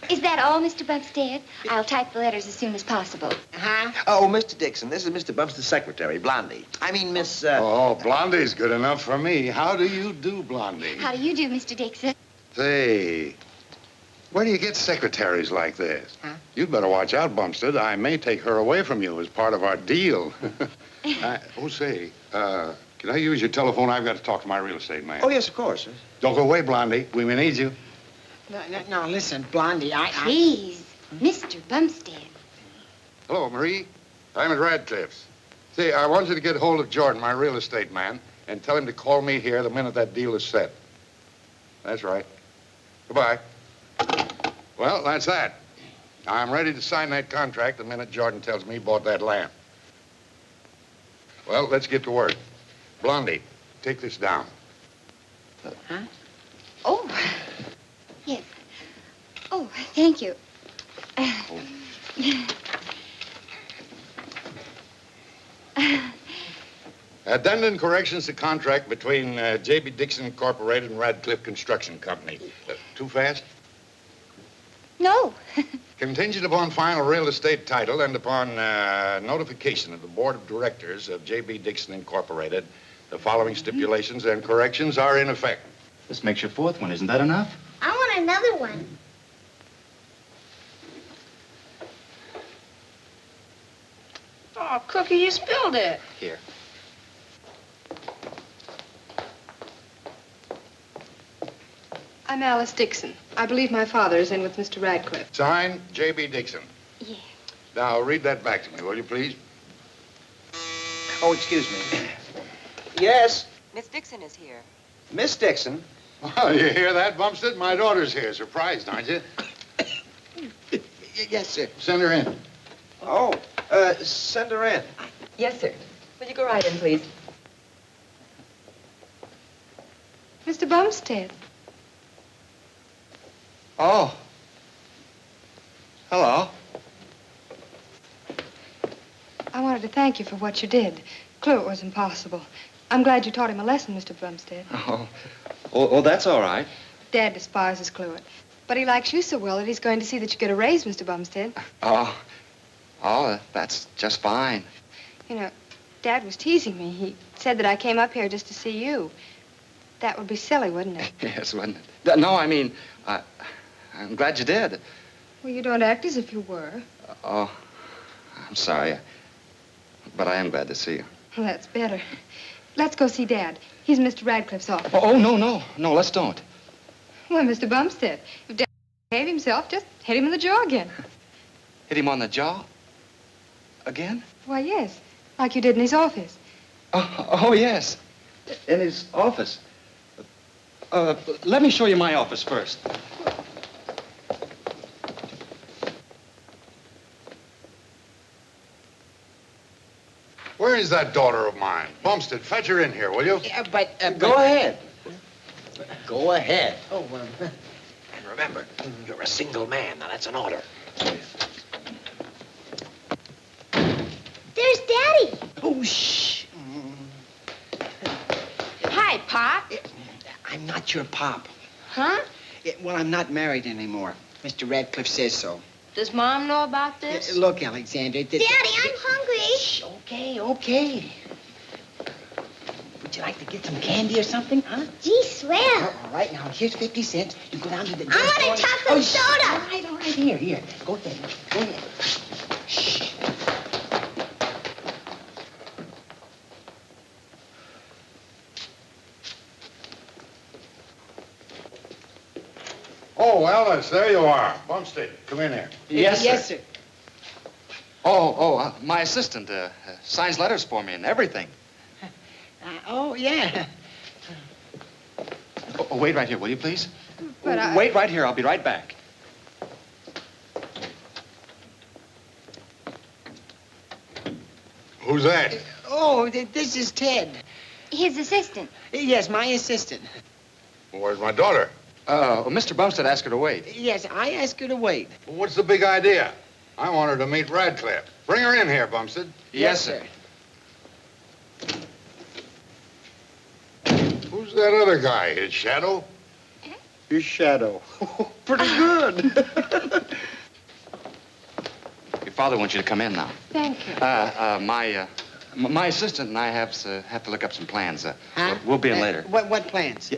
S5: Is that all, Mr. Bumstead? I'll type the letters as soon as possible.
S6: Huh?
S10: Oh, Mr. Dixon, this is Mr. Bumstead's secretary, Blondie. I mean, Miss...
S18: Oh, Blondie's good enough for me. How do you do, Blondie?
S5: How do you do, Mr. Dixon?
S18: Say, Where do you get secretaries like this?
S6: Huh?
S18: You'd better watch out, Bumstead. I may take her away from you as part of our deal. Say, can I use your telephone? I've got to talk to my real estate man.
S10: Oh, yes, of course.
S18: Don't go away, Blondie. We may need you.
S6: No, listen, Blondie,
S5: Please, Mr. Bumstead.
S18: Hello, Marie. I'm at Radcliffe's. Say, I want you to get hold of Jordan, my real estate man, and tell him to call me here the minute that deal is set. That's right. Goodbye. Well, that's that. I'm ready to sign that contract the minute Jordan tells me he bought that land. Well, let's get to work. Blondie, take this down.
S6: Huh?
S5: Oh, yes. Oh, thank you.
S18: Addendum corrections to contract between J.B. Dixon Incorporated and Radcliffe Construction Company. Too fast?
S5: No.
S18: Contingent upon final real estate title and upon notification of the board of directors of J.B. Dixon Incorporated, the following stipulations and corrections are in effect.
S9: This makes your fourth one. Isn't that enough?
S4: I want another one.
S3: Oh, Cookie, you spilled it.
S9: Here.
S17: I'm Alice Dixon. I believe my father is in with Mr. Radcliffe.
S18: Signed, J.B. Dixon.
S5: Yeah.
S18: Now, read that back to me, will you, please?
S10: Oh, excuse me. Yes,
S13: Miss Dixon is here.
S10: Miss Dixon.
S18: Oh, you hear that, Bumstead? My daughter's here. Surprised, aren't you?
S6: Yes, sir.
S18: Send her in.
S10: Oh, send her in.
S13: Yes, sir. Will you go right in, please?
S17: Mr. Bumstead.
S10: Oh. Hello.
S17: I wanted to thank you for what you did. Clue, it was impossible. I'm glad you taught him a lesson, Mr. Bumstead.
S10: Oh, that's all right.
S17: Dad despises Cluett, but he likes you so well that he's going to see that you get a raise, Mr. Bumstead.
S9: Oh, that's just fine.
S17: You know, Dad was teasing me. He said that I came up here just to see you. That would be silly, wouldn't it?
S9: Yes, wouldn't it? No, I mean, I'm glad you did.
S17: Well, you don't act as if you were.
S9: Oh, I'm sorry. But I am glad to see you.
S17: Well, that's better. Let's go see Dad. He's in Mr. Radcliffe's office.
S9: Oh, no, let's don't.
S17: Well, Mr. Bumstead, if Dad hate himself, just hit him in the jaw again.
S9: Hit him on the jaw? Again?
S17: Why, yes, like you did in his office.
S9: Oh, yes. In his office. Let me show you my office first.
S18: Where is that daughter of mine? Bumstead, fetch her in here, will you?
S6: Yeah, but...
S10: Go ahead.
S6: Go ahead. Oh,
S14: And remember, you're a single man. Now, that's an order.
S4: There's Daddy.
S6: Oh, shh.
S3: Hi, Pop.
S6: I'm not your pop.
S3: Huh?
S6: Well, I'm not married anymore. Mr. Radcliffe says so.
S3: Does Mom know about this?
S6: Look, Alexander...
S4: Daddy, I'm hungry.
S6: Shh, okay. Would you like to get some candy or something, huh?
S4: Gee, swell.
S6: All right, now, here's 50 cents. You go down to the...
S4: I want a chocolate soda.
S6: All right. Here. Go ahead. Shh.
S18: Oh, Alice, there you are. Bumstead, come in here.
S6: Yes, sir.
S9: My assistant signs letters for me and everything.
S6: Yeah.
S9: Oh, wait right here, will you, please?
S17: But
S9: Wait right here. I'll be right back.
S18: Who's that?
S6: Oh, this is Ted.
S5: His assistant.
S6: Yes, my assistant.
S18: Where's my daughter?
S9: Mr. Bumstead asked her to wait.
S6: Yes, I asked her to wait.
S18: Well, what's the big idea? I want her to meet Radcliffe. Bring her in here, Bumstead.
S9: Yes, sir.
S18: Who's that other guy? His shadow?
S9: His shadow. Pretty good. Your father wants you to come in now.
S17: Thank you.
S9: My assistant and I have to look up some plans. We'll be in later.
S6: What plans?
S9: Yeah.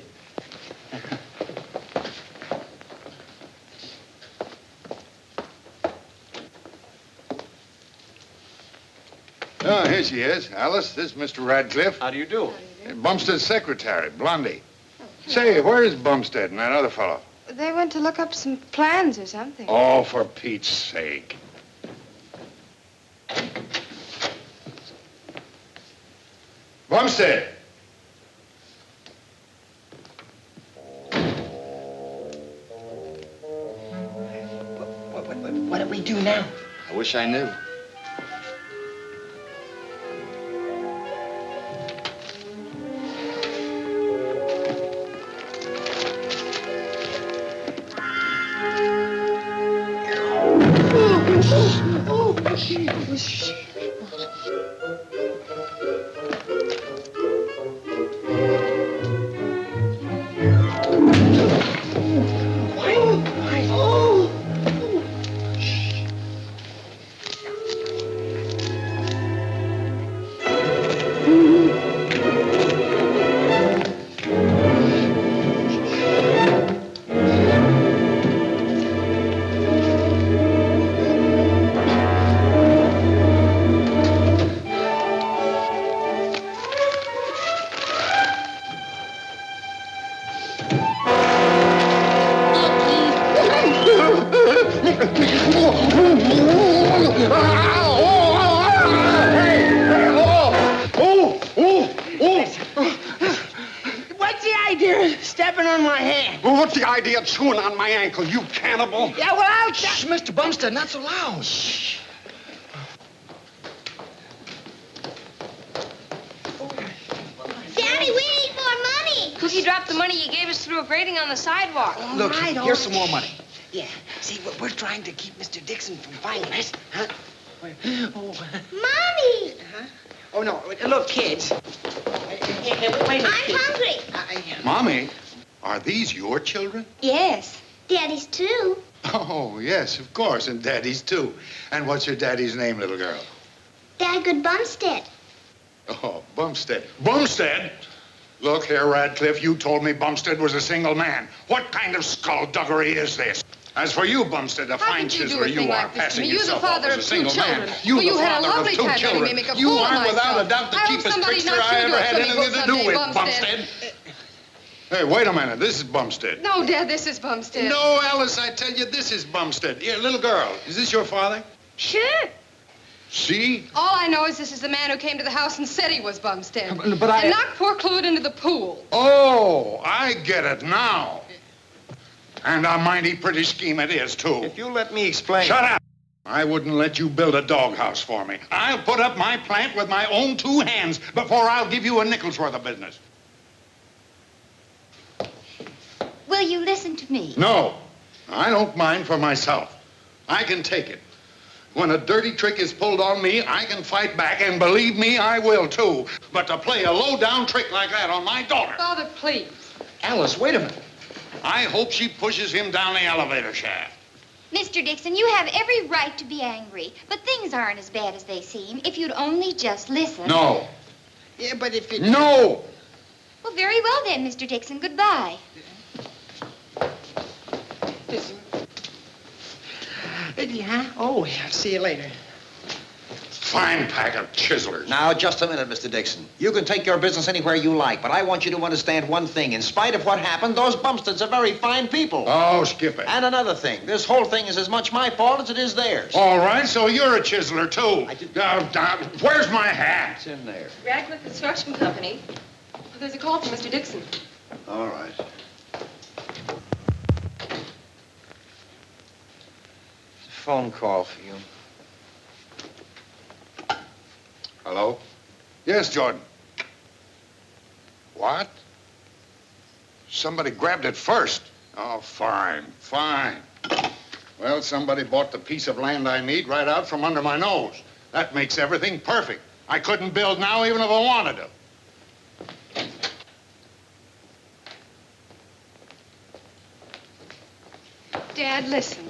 S18: There she is. Alice, this is Mr. Radcliffe.
S16: How do you do?
S18: Bumstead's secretary, Blondie. Say, where is Bumstead and that other fellow?
S17: They went to look up some plans or something.
S18: Oh, for Pete's sake. Bumstead!
S6: What do we do now?
S9: I wish I knew.
S6: What's the idea of stepping on my hand?
S18: Well, what's the idea of chewing on my ankle, you cannibal?
S6: Yeah, well, I'll...
S14: Shh, Mr. Bumstead, not so loud. Shh.
S4: Daddy, we need more money.
S17: Cookie dropped the money you gave us through a grating on the sidewalk.
S14: Look, here's some more money.
S6: Yeah, see, we're trying to keep Mr. Dixon from finding us. Huh? Oh.
S4: Mommy!
S6: Huh? Oh, no. Look, kids. Wait a minute,
S4: I'm
S6: kids.
S4: hungry.
S18: Mommy, are these your children?
S4: Yes. Daddy's too.
S18: Oh, yes, of course, and Daddy's too. And what's your daddy's name, little girl?
S4: Dagwood Bumstead.
S18: Oh, Bumstead. Bumstead? Look here, Radcliffe, you told me Bumstead was a single man. What kind of skullduggery is this? As for you, Bumstead, a fine chiseler you are, passing yourself off as a single man.
S17: You
S18: the
S17: had a
S18: father
S17: lovely
S18: of two
S17: time letting
S18: children.
S17: me make a
S18: You
S17: fool of
S18: are, without
S17: myself.
S18: a doubt, the
S17: I hope
S18: cheapest
S17: somebody's
S18: trickster
S17: not
S18: I
S17: sure to
S18: ever
S17: a
S18: had
S17: swimming
S18: anything
S17: pool
S18: to do
S17: someday,
S18: with, Bumstead. Hey, wait a minute. This is Bumstead.
S17: No, Dad, this is Bumstead.
S18: No, Alice, I tell you, this is Bumstead. Here, little girl, is this your father?
S17: Sure.
S18: See?
S17: All I know is this is the man who came to the house and said he was Bumstead.
S14: But I...
S17: And knocked poor Clute into the pool.
S18: Oh, I get it now. And a mighty pretty scheme it is, too.
S14: If you let me explain...
S18: Shut up. I wouldn't let you build a doghouse for me. I'll put up my plant with my own two hands before I'll give you a nickel's worth of business.
S5: Will you listen to me?
S18: No, I don't mind for myself. I can take it. When a dirty trick is pulled on me, I can fight back, and believe me, I will, too. But to play a low-down trick like that on my daughter...
S17: Father, please.
S14: Alice, wait a minute.
S18: I hope she pushes him down the elevator shaft.
S5: Mr. Dixon, you have every right to be angry, but things aren't as bad as they seem if you'd only just listen.
S18: No.
S6: Yeah, but if you...
S18: No!
S5: Well, very well then, Mr. Dixon. Goodbye.
S6: Listen. Huh? Oh, yeah, see you later.
S18: Fine pack of chiselers.
S10: Now, just a minute, Mr. Dixon. You can take your business anywhere you like, but I want you to understand one thing. In spite of what happened, those Bumsteads are very fine people.
S18: Oh, skip it.
S10: And another thing, this whole thing is as much my fault as it is theirs.
S18: All right, so you're a chiseler, too. Where's my hat?
S10: It's in there.
S13: Radcliffe Construction Company. There's a call from Mr. Dixon.
S10: All right. Phone call for you.
S18: Hello? Yes, Jordan. What? Somebody grabbed it first. Oh, fine, fine. Well, somebody bought the piece of land I need right out from under my nose. That makes everything perfect. I couldn't build now even if I wanted to.
S17: Dad, listen.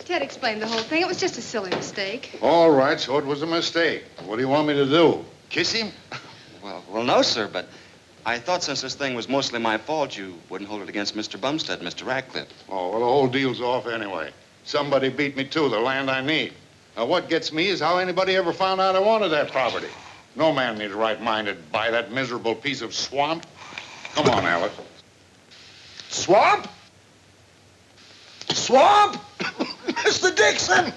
S17: Ted explained the whole thing. It was just a silly mistake.
S18: All right, so it was a mistake. What do you want me to do? Kiss him?
S9: Well, no, sir, but I thought since this thing was mostly my fault, you wouldn't hold it against Mr. Bumstead, Mr. Radcliffe.
S18: Oh, well, the whole deal's off anyway. Somebody beat me to the land I need. Now, what gets me is how anybody ever found out I wanted that property. No man in his right mind would buy that miserable piece of swamp. Come on, Alice.
S10: Swamp? Swamp? Mr. Dixon!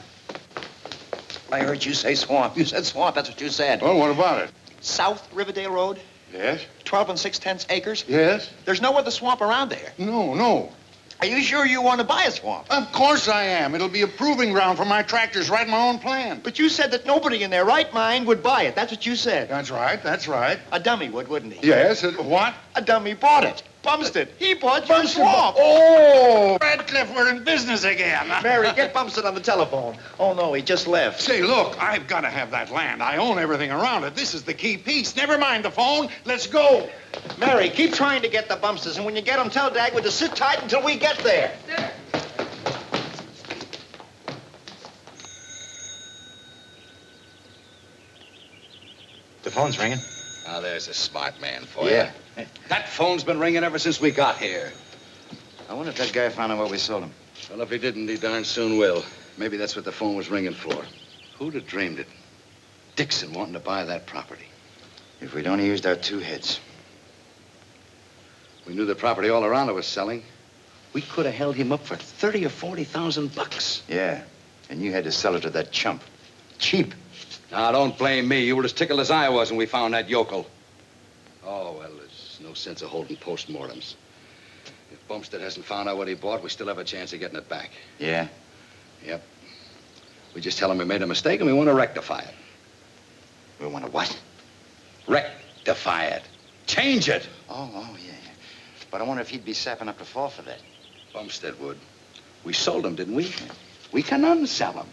S10: I heard you say swamp. You said swamp. That's what you said.
S18: Well, what about it?
S10: South Riverdale Road?
S18: Yes?
S10: 12 6/10 acres?
S18: Yes?
S10: There's no other swamp around there.
S18: No.
S10: Are you sure you want to buy a swamp?
S18: Of course I am. It'll be a proving ground for my tractors right in my own plan.
S10: But you said that nobody in their right mind would buy it. That's what you said.
S18: That's right.
S10: A dummy would, wouldn't he?
S18: Yes, what?
S10: A dummy bought it. Bumstead. He bought your swamp.
S18: Oh! Radcliffe, we're in business again.
S10: Mary, get Bumstead on the telephone. Oh, no, he just left.
S18: Say, look, I've got to have that land. I own everything around it. This is the key piece. Never mind the phone. Let's go.
S10: Mary, keep trying to get the Bumsteads, and when you get them, tell Dagwood to sit tight until we get there.
S13: Yes, sir.
S14: The phone's ringing.
S11: Now, there's a smart man for you.
S14: Yeah.
S11: That phone's been ringing ever since we got here.
S14: I wonder if that guy found out what we sold him.
S11: Well, if he didn't, he darn soon will. Maybe that's what the phone was ringing for. Who'd have dreamed it? Dixon wanting to buy that property.
S14: If we'd only used our two heads.
S11: We knew the property all around it was selling. We could have held him up for 30 or 40,000 bucks.
S14: Yeah, and you had to sell it to that chump. Cheap.
S11: Now, don't blame me. You were as tickled as I was when we found that yokel. Oh, well, there's no sense of holding postmortems. If Bumstead hasn't found out what he bought, we still have a chance of getting it back.
S14: Yeah?
S11: Yep. We just tell him we made a mistake and we want to rectify it.
S14: We want to what?
S11: Rectify it. Change it.
S14: Oh, yeah. But I wonder if he'd be sapping up the fall for that.
S11: Bumstead would. We sold him, didn't we? We can unsell him.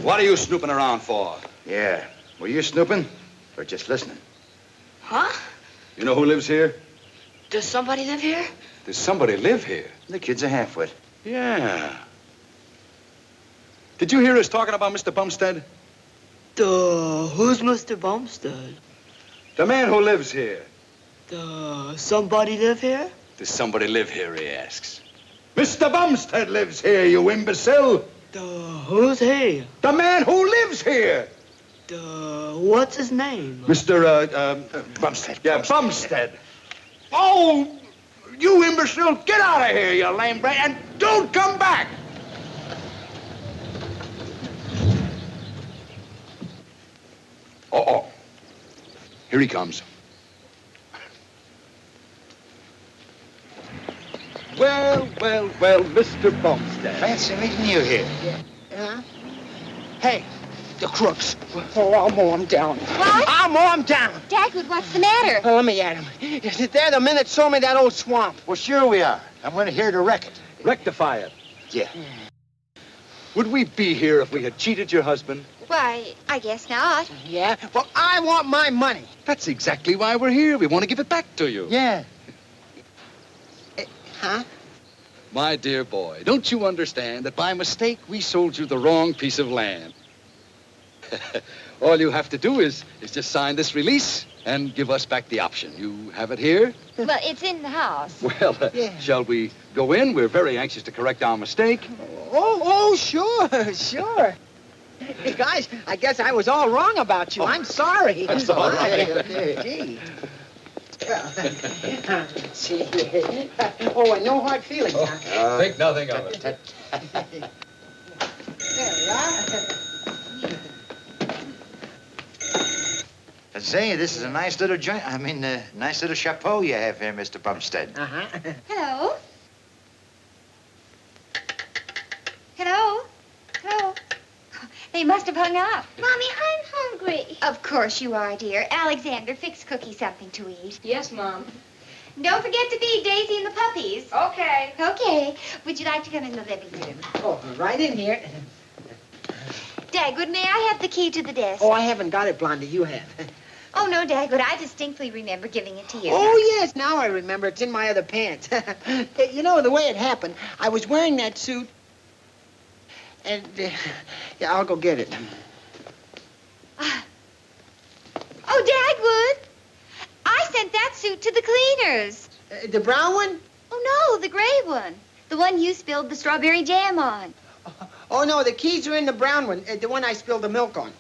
S11: What are you snooping around for?
S14: Yeah. Were you snooping? Or just listening?
S3: Huh?
S11: You know who lives here?
S3: Does somebody live here?
S11: Does somebody live here?
S14: The kid's a half-wit.
S11: Yeah. Did you hear us talking about Mr. Bumstead?
S19: Who's Mr. Bumstead?
S11: The man who lives here.
S19: Somebody live here?
S11: Does somebody live here, he asks. Mr. Bumstead lives here, you imbecile.
S19: Who's he?
S11: The man who lives here.
S19: What's his name?
S11: Mr.
S14: Bumstead.
S11: Yeah, Bumstead. Oh, you imbecile, get out of here, you lame brain, and don't come back. Uh-oh. Here he comes. Well, Mr. Bumstead.
S14: Fancy meeting you here.
S6: Huh? Hey, the crooks. Oh, I'll mow them down.
S5: What?
S6: I'll mow them down.
S5: Dagwood, what's the matter?
S6: Let me at them. They're the men that sold me that old swamp.
S14: Well, sure we are. I'm going to here to wreck it.
S11: Rectify it.
S14: Yeah.
S11: Would we be here if we had cheated your husband?
S5: Why, I guess not.
S6: Yeah? Well, I want my money.
S11: That's exactly why we're here. We want to give it back to you.
S6: Yeah. Huh?
S11: My dear boy, don't you understand that by mistake we sold you the wrong piece of land? All you have to do is just sign this release and give us back the option. You have it here?
S5: Well, it's in the house.
S11: Well, shall we go in? We're very anxious to correct our mistake.
S6: Oh, sure. Hey, guys, I guess I was all wrong about you. I'm sorry.
S11: That's all right.
S6: Gee. Well, see. Oh, and no hard feelings, huh?
S11: Think nothing of it.
S6: There we are.
S14: Say, this is a nice little joint. Nice little chapeau you have here, Mr. Bumstead.
S6: Uh-huh.
S5: Hello? Hello? They must have hung up.
S4: Mommy, I'm hungry.
S5: Of course you are, dear. Alexander, fix Cookie something to eat.
S17: Yes, Mom.
S5: Don't forget to feed Daisy and the puppies.
S17: Okay.
S5: Okay. Would you like to come in the living room?
S6: Oh, right in here.
S5: Dagwood, may I have the key to the desk?
S6: Oh, I haven't got it, Blondie. You have.
S5: Oh, no, Dagwood. I distinctly remember giving it to you.
S6: Oh, yes. Now I remember. It's in my other pants. You know, the way it happened, I was wearing that suit, and, yeah, I'll go get it.
S5: Oh, Dagwood. I sent that suit to the cleaners.
S6: The brown one?
S5: Oh, no, the gray one. The one you spilled the strawberry jam on.
S6: Oh, no, the keys are in the brown one, the one I spilled the milk on.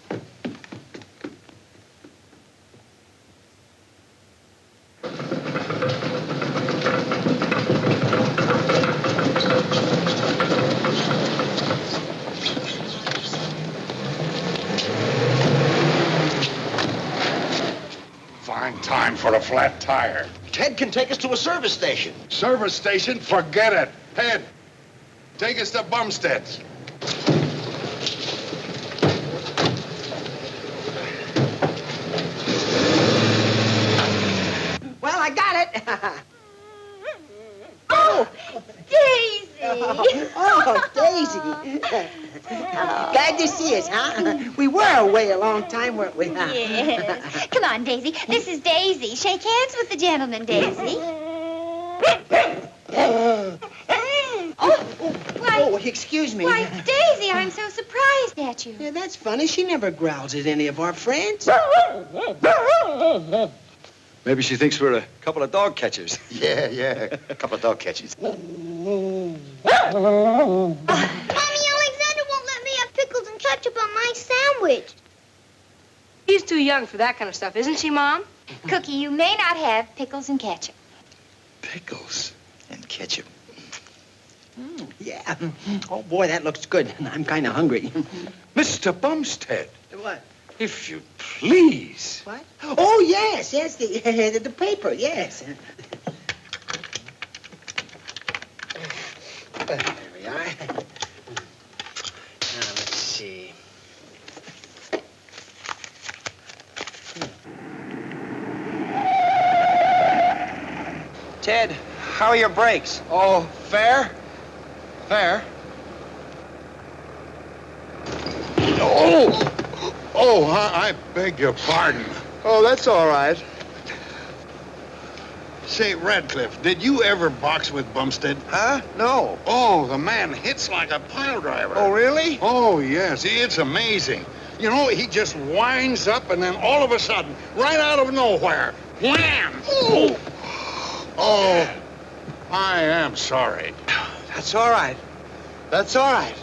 S18: Fine time for a flat tire.
S10: Ted can take us to a service station.
S18: Service station? Forget it. Ted, take us to Bumstead's.
S6: Well, I got it.
S5: Oh, Daisy!
S6: Oh, Daisy. Glad to see us, huh? We were away a long time, weren't we?
S5: Yes. Come on, Daisy. This is Daisy. Shake hands with the gentleman, Daisy.
S6: Oh, excuse me.
S5: Why, Daisy, I'm so surprised at you.
S6: Yeah, that's funny. She never growls at any of our friends.
S11: Maybe she thinks we're a couple of dog catchers.
S10: Yeah, a couple of dog catchers.
S4: Mommy, Alexander won't let me have pickles and ketchup on my sandwich.
S17: She's too young for that kind of stuff, isn't she, Mom?
S5: Cookie, you may not have pickles and ketchup.
S11: Pickles
S10: and ketchup.
S6: Yeah. Oh, boy, that looks good. I'm kind of hungry.
S11: Mr. Bumstead.
S6: What?
S11: If you please.
S6: What? Oh, yes, the paper, yes. There we are. Now, let's see.
S15: Ted, how are your brakes?
S18: Oh, fair? Fair? Oh, I beg your pardon.
S8: Oh, that's all right.
S18: Say, Radcliffe, did you ever box with Bumstead?
S10: Huh? No.
S18: Oh, the man hits like a pile driver.
S10: Oh, really?
S18: Oh, yes. It's amazing. You know, he just winds up and then all of a sudden, right out of nowhere, wham! Oh! Oh, I am sorry.
S8: That's all right. That's all right.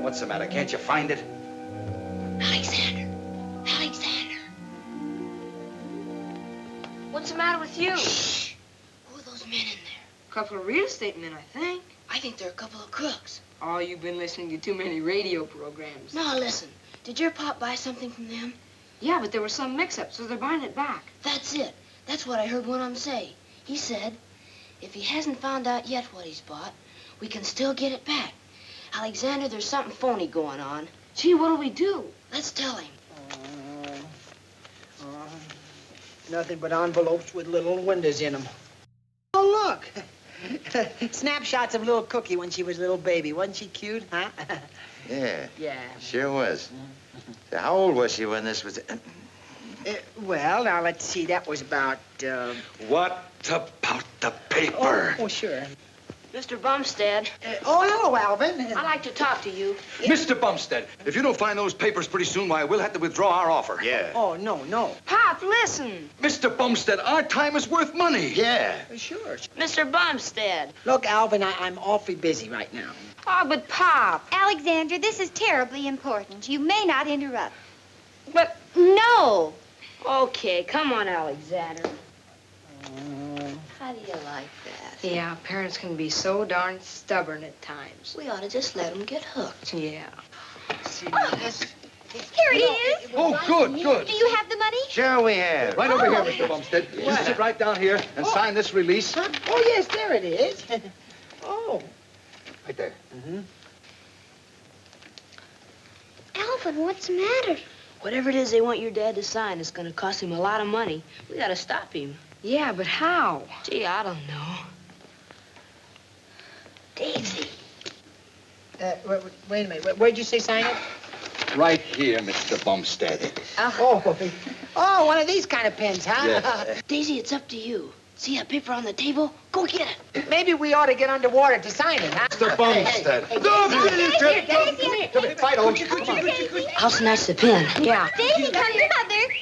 S10: What's the matter? Can't you find it?
S2: Alexander.
S17: What's the matter with you?
S2: Who are those men in there?
S17: A couple of real estate men, I think.
S2: I think they're a couple of crooks.
S17: Oh, you've been listening to too many radio programs.
S2: Now, listen. Did your pop buy something from them?
S17: Yeah, but there was some mix-up, so they're buying it back.
S2: That's it. That's what I heard one of them say. He said, if he hasn't found out yet what he's bought, we can still get it back. Alexander, there's something phony going on.
S17: Gee, what'll we do?
S2: Let's tell him.
S6: Nothing but envelopes with little windows in them. Oh, look. Snapshots of little Cookie when she was a little baby. Wasn't she cute, huh?
S7: Yeah.
S6: Yeah.
S7: Sure was. So how old was she when this was...
S6: Well, now, let's see. That was about,
S11: What about the paper?
S6: Oh, sure.
S3: Mr. Bumstead.
S6: Oh, hello, Alvin.
S3: I'd like to talk to you.
S11: Mr. Bumstead, if you don't find those papers pretty soon, why, we'll have to withdraw our offer.
S10: Yeah.
S6: Oh, no.
S3: Pop, listen.
S11: Mr. Bumstead, our time is worth money.
S10: Yeah.
S6: Sure.
S3: Mr. Bumstead.
S6: Look, Alvin, I'm awfully busy right now.
S17: Oh, but Pop.
S5: Alexander, this is terribly important. You may not interrupt.
S3: But,
S5: No.
S3: okay, come on, Alexander.
S2: How do you like that?
S17: Yeah, parents can be so darn stubborn at times.
S2: We ought to just let them get hooked.
S17: Yeah.
S5: Here it is.
S11: Oh, good.
S5: Do you have the money?
S7: Sure we have.
S11: Right over here, Mr. Bumstead. You sit right down here and sign this release.
S6: Huh? Oh, yes, there it is. Oh.
S11: Right there.
S4: Alvin, what's the matter?
S3: Whatever it is they want your dad to sign, it's going to cost him a lot of money. We got to stop him.
S17: Yeah, but how?
S3: Gee, I don't know.
S2: Daisy.
S6: Wait a minute. Where'd you say sign it?
S11: Right here, Mr. Bumstead.
S6: Oh, one of these kind of pens, huh?
S11: Yes.
S2: Daisy, it's up to you. See that paper on the table? Go get it.
S6: Maybe we ought to get underwater to sign it, huh?
S11: Mr. Bumstead.
S2: I'll snatch the pen.
S6: Yeah.
S5: Daisy, come here, Mother.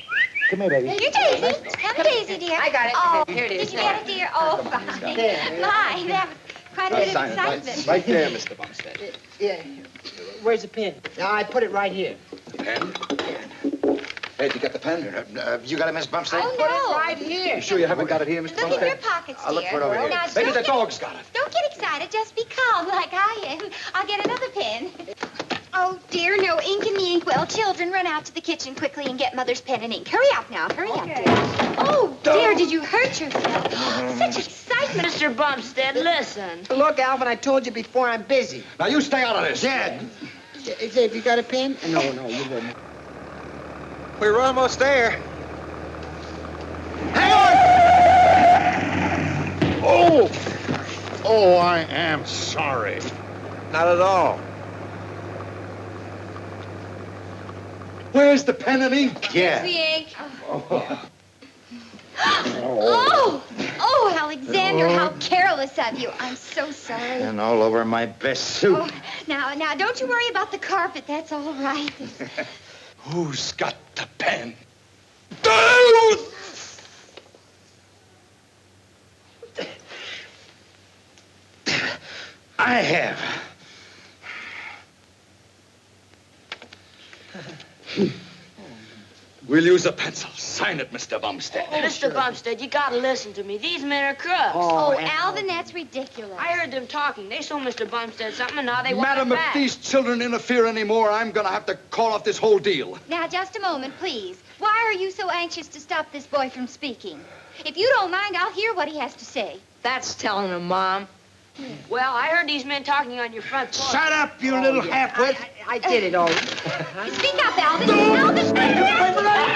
S6: Come here, baby.
S5: You're Daisy. Come, Daisy, dear.
S6: I got it.
S5: Oh,
S6: Here it is.
S5: did you get it, dear? Oh, fine. My, that was quite a bit of
S11: Sign it
S5: excitement.
S11: right there, Mr. Bumstead.
S6: Yeah. Where's the pen? No, I put it right here.
S11: The pen? Hey, did you get the pen?
S14: You got it, Miss Bumstead?
S5: Oh,
S6: Put
S5: no.
S6: it right here.
S11: You sure you haven't got it here, Mr.
S5: Look in
S11: Bumstead?
S5: your pockets, dear.
S11: I'll look for it over here.
S5: Now,
S11: Maybe
S5: don't
S11: the
S5: get-
S11: dog's got it.
S5: Don't get excited. Just be calm like I am. I'll get another pen. Oh, dear, no ink in the inkwell. Children, run out to the kitchen quickly and get Mother's pen and ink. Hurry up now. Hurry up, dear. Oh, dear, did you hurt yourself? Such excitement.
S3: Mr. Bumstead, listen.
S6: Look, Alvin, I told you before, I'm busy.
S11: Now, you stay out of this.
S6: Dad. Have you got a pen? No, you wouldn't.
S14: We're almost there.
S18: Oh! Oh, I am sorry.
S14: Not at all.
S11: Where's the pen and ink?
S14: Yeah.
S5: The ink. Oh, Alexander, how careless of you. I'm so sorry.
S14: And all over my best suit.
S5: Oh, now, don't you worry about the carpet. That's all right.
S11: Who's got the pen?
S14: I have.
S11: We'll use a pencil. Sign it, Mr. Bumstead.
S3: Mr. Bumstead, you gotta listen to me. These men are crooks.
S5: Oh, Alvin, that's ridiculous.
S3: I heard them talking. They sold Mr. Bumstead something, and now they want
S11: Madam,
S3: it
S11: if
S3: back.
S11: these children interfere anymore, I'm gonna have to call off this whole deal.
S5: Now, just a moment, please. Why are you so anxious to stop this boy from speaking? If you don't mind, I'll hear what he has to say.
S2: That's telling him, Mom.
S3: Well, I heard these men talking on your front porch.
S6: Shut up, you little halfwit. I did it all.
S5: Speak up, Alvin. Alvin!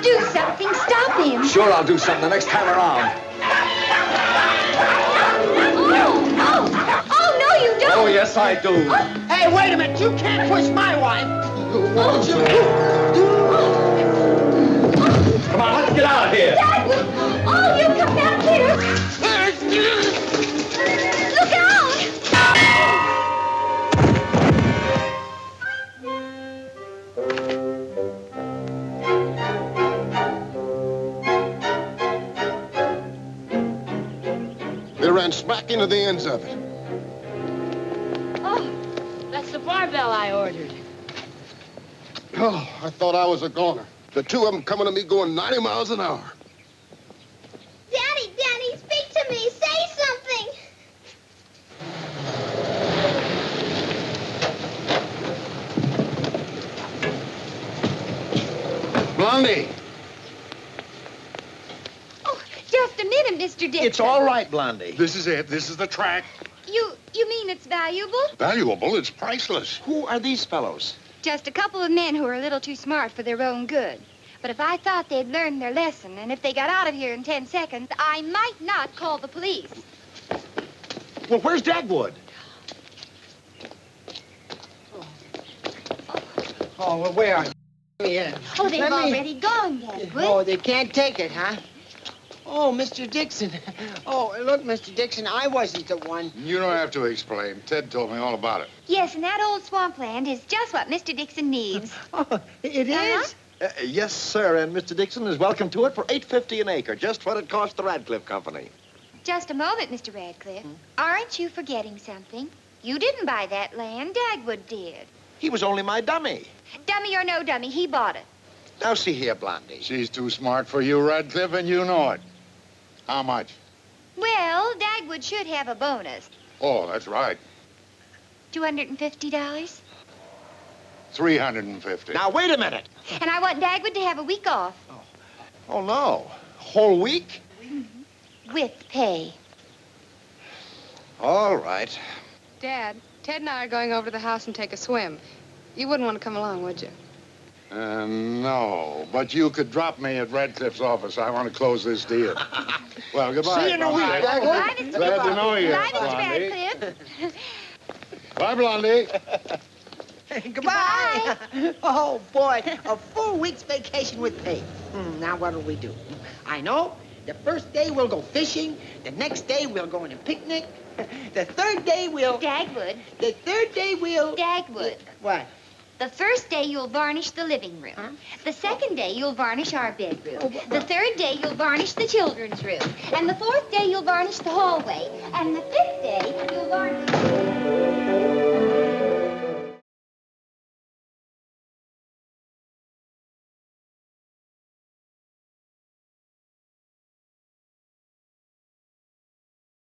S5: Do something. Stop him.
S11: Sure, I'll do something the next time around.
S5: Oh, no, you don't.
S11: Oh, yes, I do.
S6: Hey, wait a minute. You can't push my wife. Won't you?
S11: Come on, let's get out of here.
S5: Oh, you come back here. Look out.
S8: They ran smack into the ends of it.
S3: Oh, that's the barbell I ordered.
S8: Oh, I thought I was a goner. The two of them coming to me going 90 miles an hour.
S4: Daddy, speak to me. Say something.
S18: Blondie!
S5: Oh, just a minute, Mr. Dixon.
S14: It's all right, Blondie.
S18: This is it. This is the track.
S5: You mean it's valuable?
S18: Valuable. It's priceless.
S14: Who are these fellows?
S5: Just a couple of men who are a little too smart for their own good. But if I thought they'd learned their lesson, and if they got out of here in 10 seconds, I might not call the police.
S14: Well, where's Dagwood?
S6: Oh, well, where are you? Yeah.
S5: Oh, they've
S6: Let me-
S5: already gone, Dagwood.
S6: Oh, they can't take it, huh? Oh, Mr. Dixon. Oh, look, Mr. Dixon, I wasn't the one.
S18: You don't have to explain. Ted told me all about it.
S5: Yes, and that old swampland is just what Mr. Dixon needs.
S6: Oh, it is?
S10: Yes, sir, and Mr. Dixon is welcome to it for $8.50 an acre, just what it cost the Radcliffe Company.
S5: Just a moment, Mr. Radcliffe. Aren't you forgetting something? You didn't buy that land. Dagwood did.
S10: He was only my dummy.
S5: Dummy or no dummy, he bought it.
S10: Now, see here, Blondie.
S18: She's too smart for you, Radcliffe, and you know it. How much?
S5: Well, Dagwood should have a bonus.
S18: Oh, that's right.
S5: $250.
S18: 350.
S10: Now, wait a minute.
S5: And I want Dagwood to have a week off.
S10: Oh, no. Whole week?
S5: With pay.
S10: All right.
S17: Dad, Ted and I are going over to the house and take a swim. You wouldn't want to come along, would you?
S18: No, but you could drop me at Radcliffe's office. I want to close this deal. Well, goodbye.
S8: See you in a week, Dagwood.
S18: Glad to know you,
S5: Bye, Mr.
S18: Blondie.
S5: Radcliffe.
S18: Bye, Blondie.
S6: Goodbye. Oh, boy, a full week's vacation with pay. Now what'll we do? I know. The first day we'll go fishing. The next day we'll go on a picnic. The third day we'll...
S5: Dagwood.
S6: The third day we'll...
S5: Dagwood.
S6: What?
S5: The first day you'll varnish the living room.
S6: Huh?
S5: The second day you'll varnish our bedroom. The third day you'll varnish the children's room. And the fourth day you'll varnish the hallway. And the fifth day you'll varnish...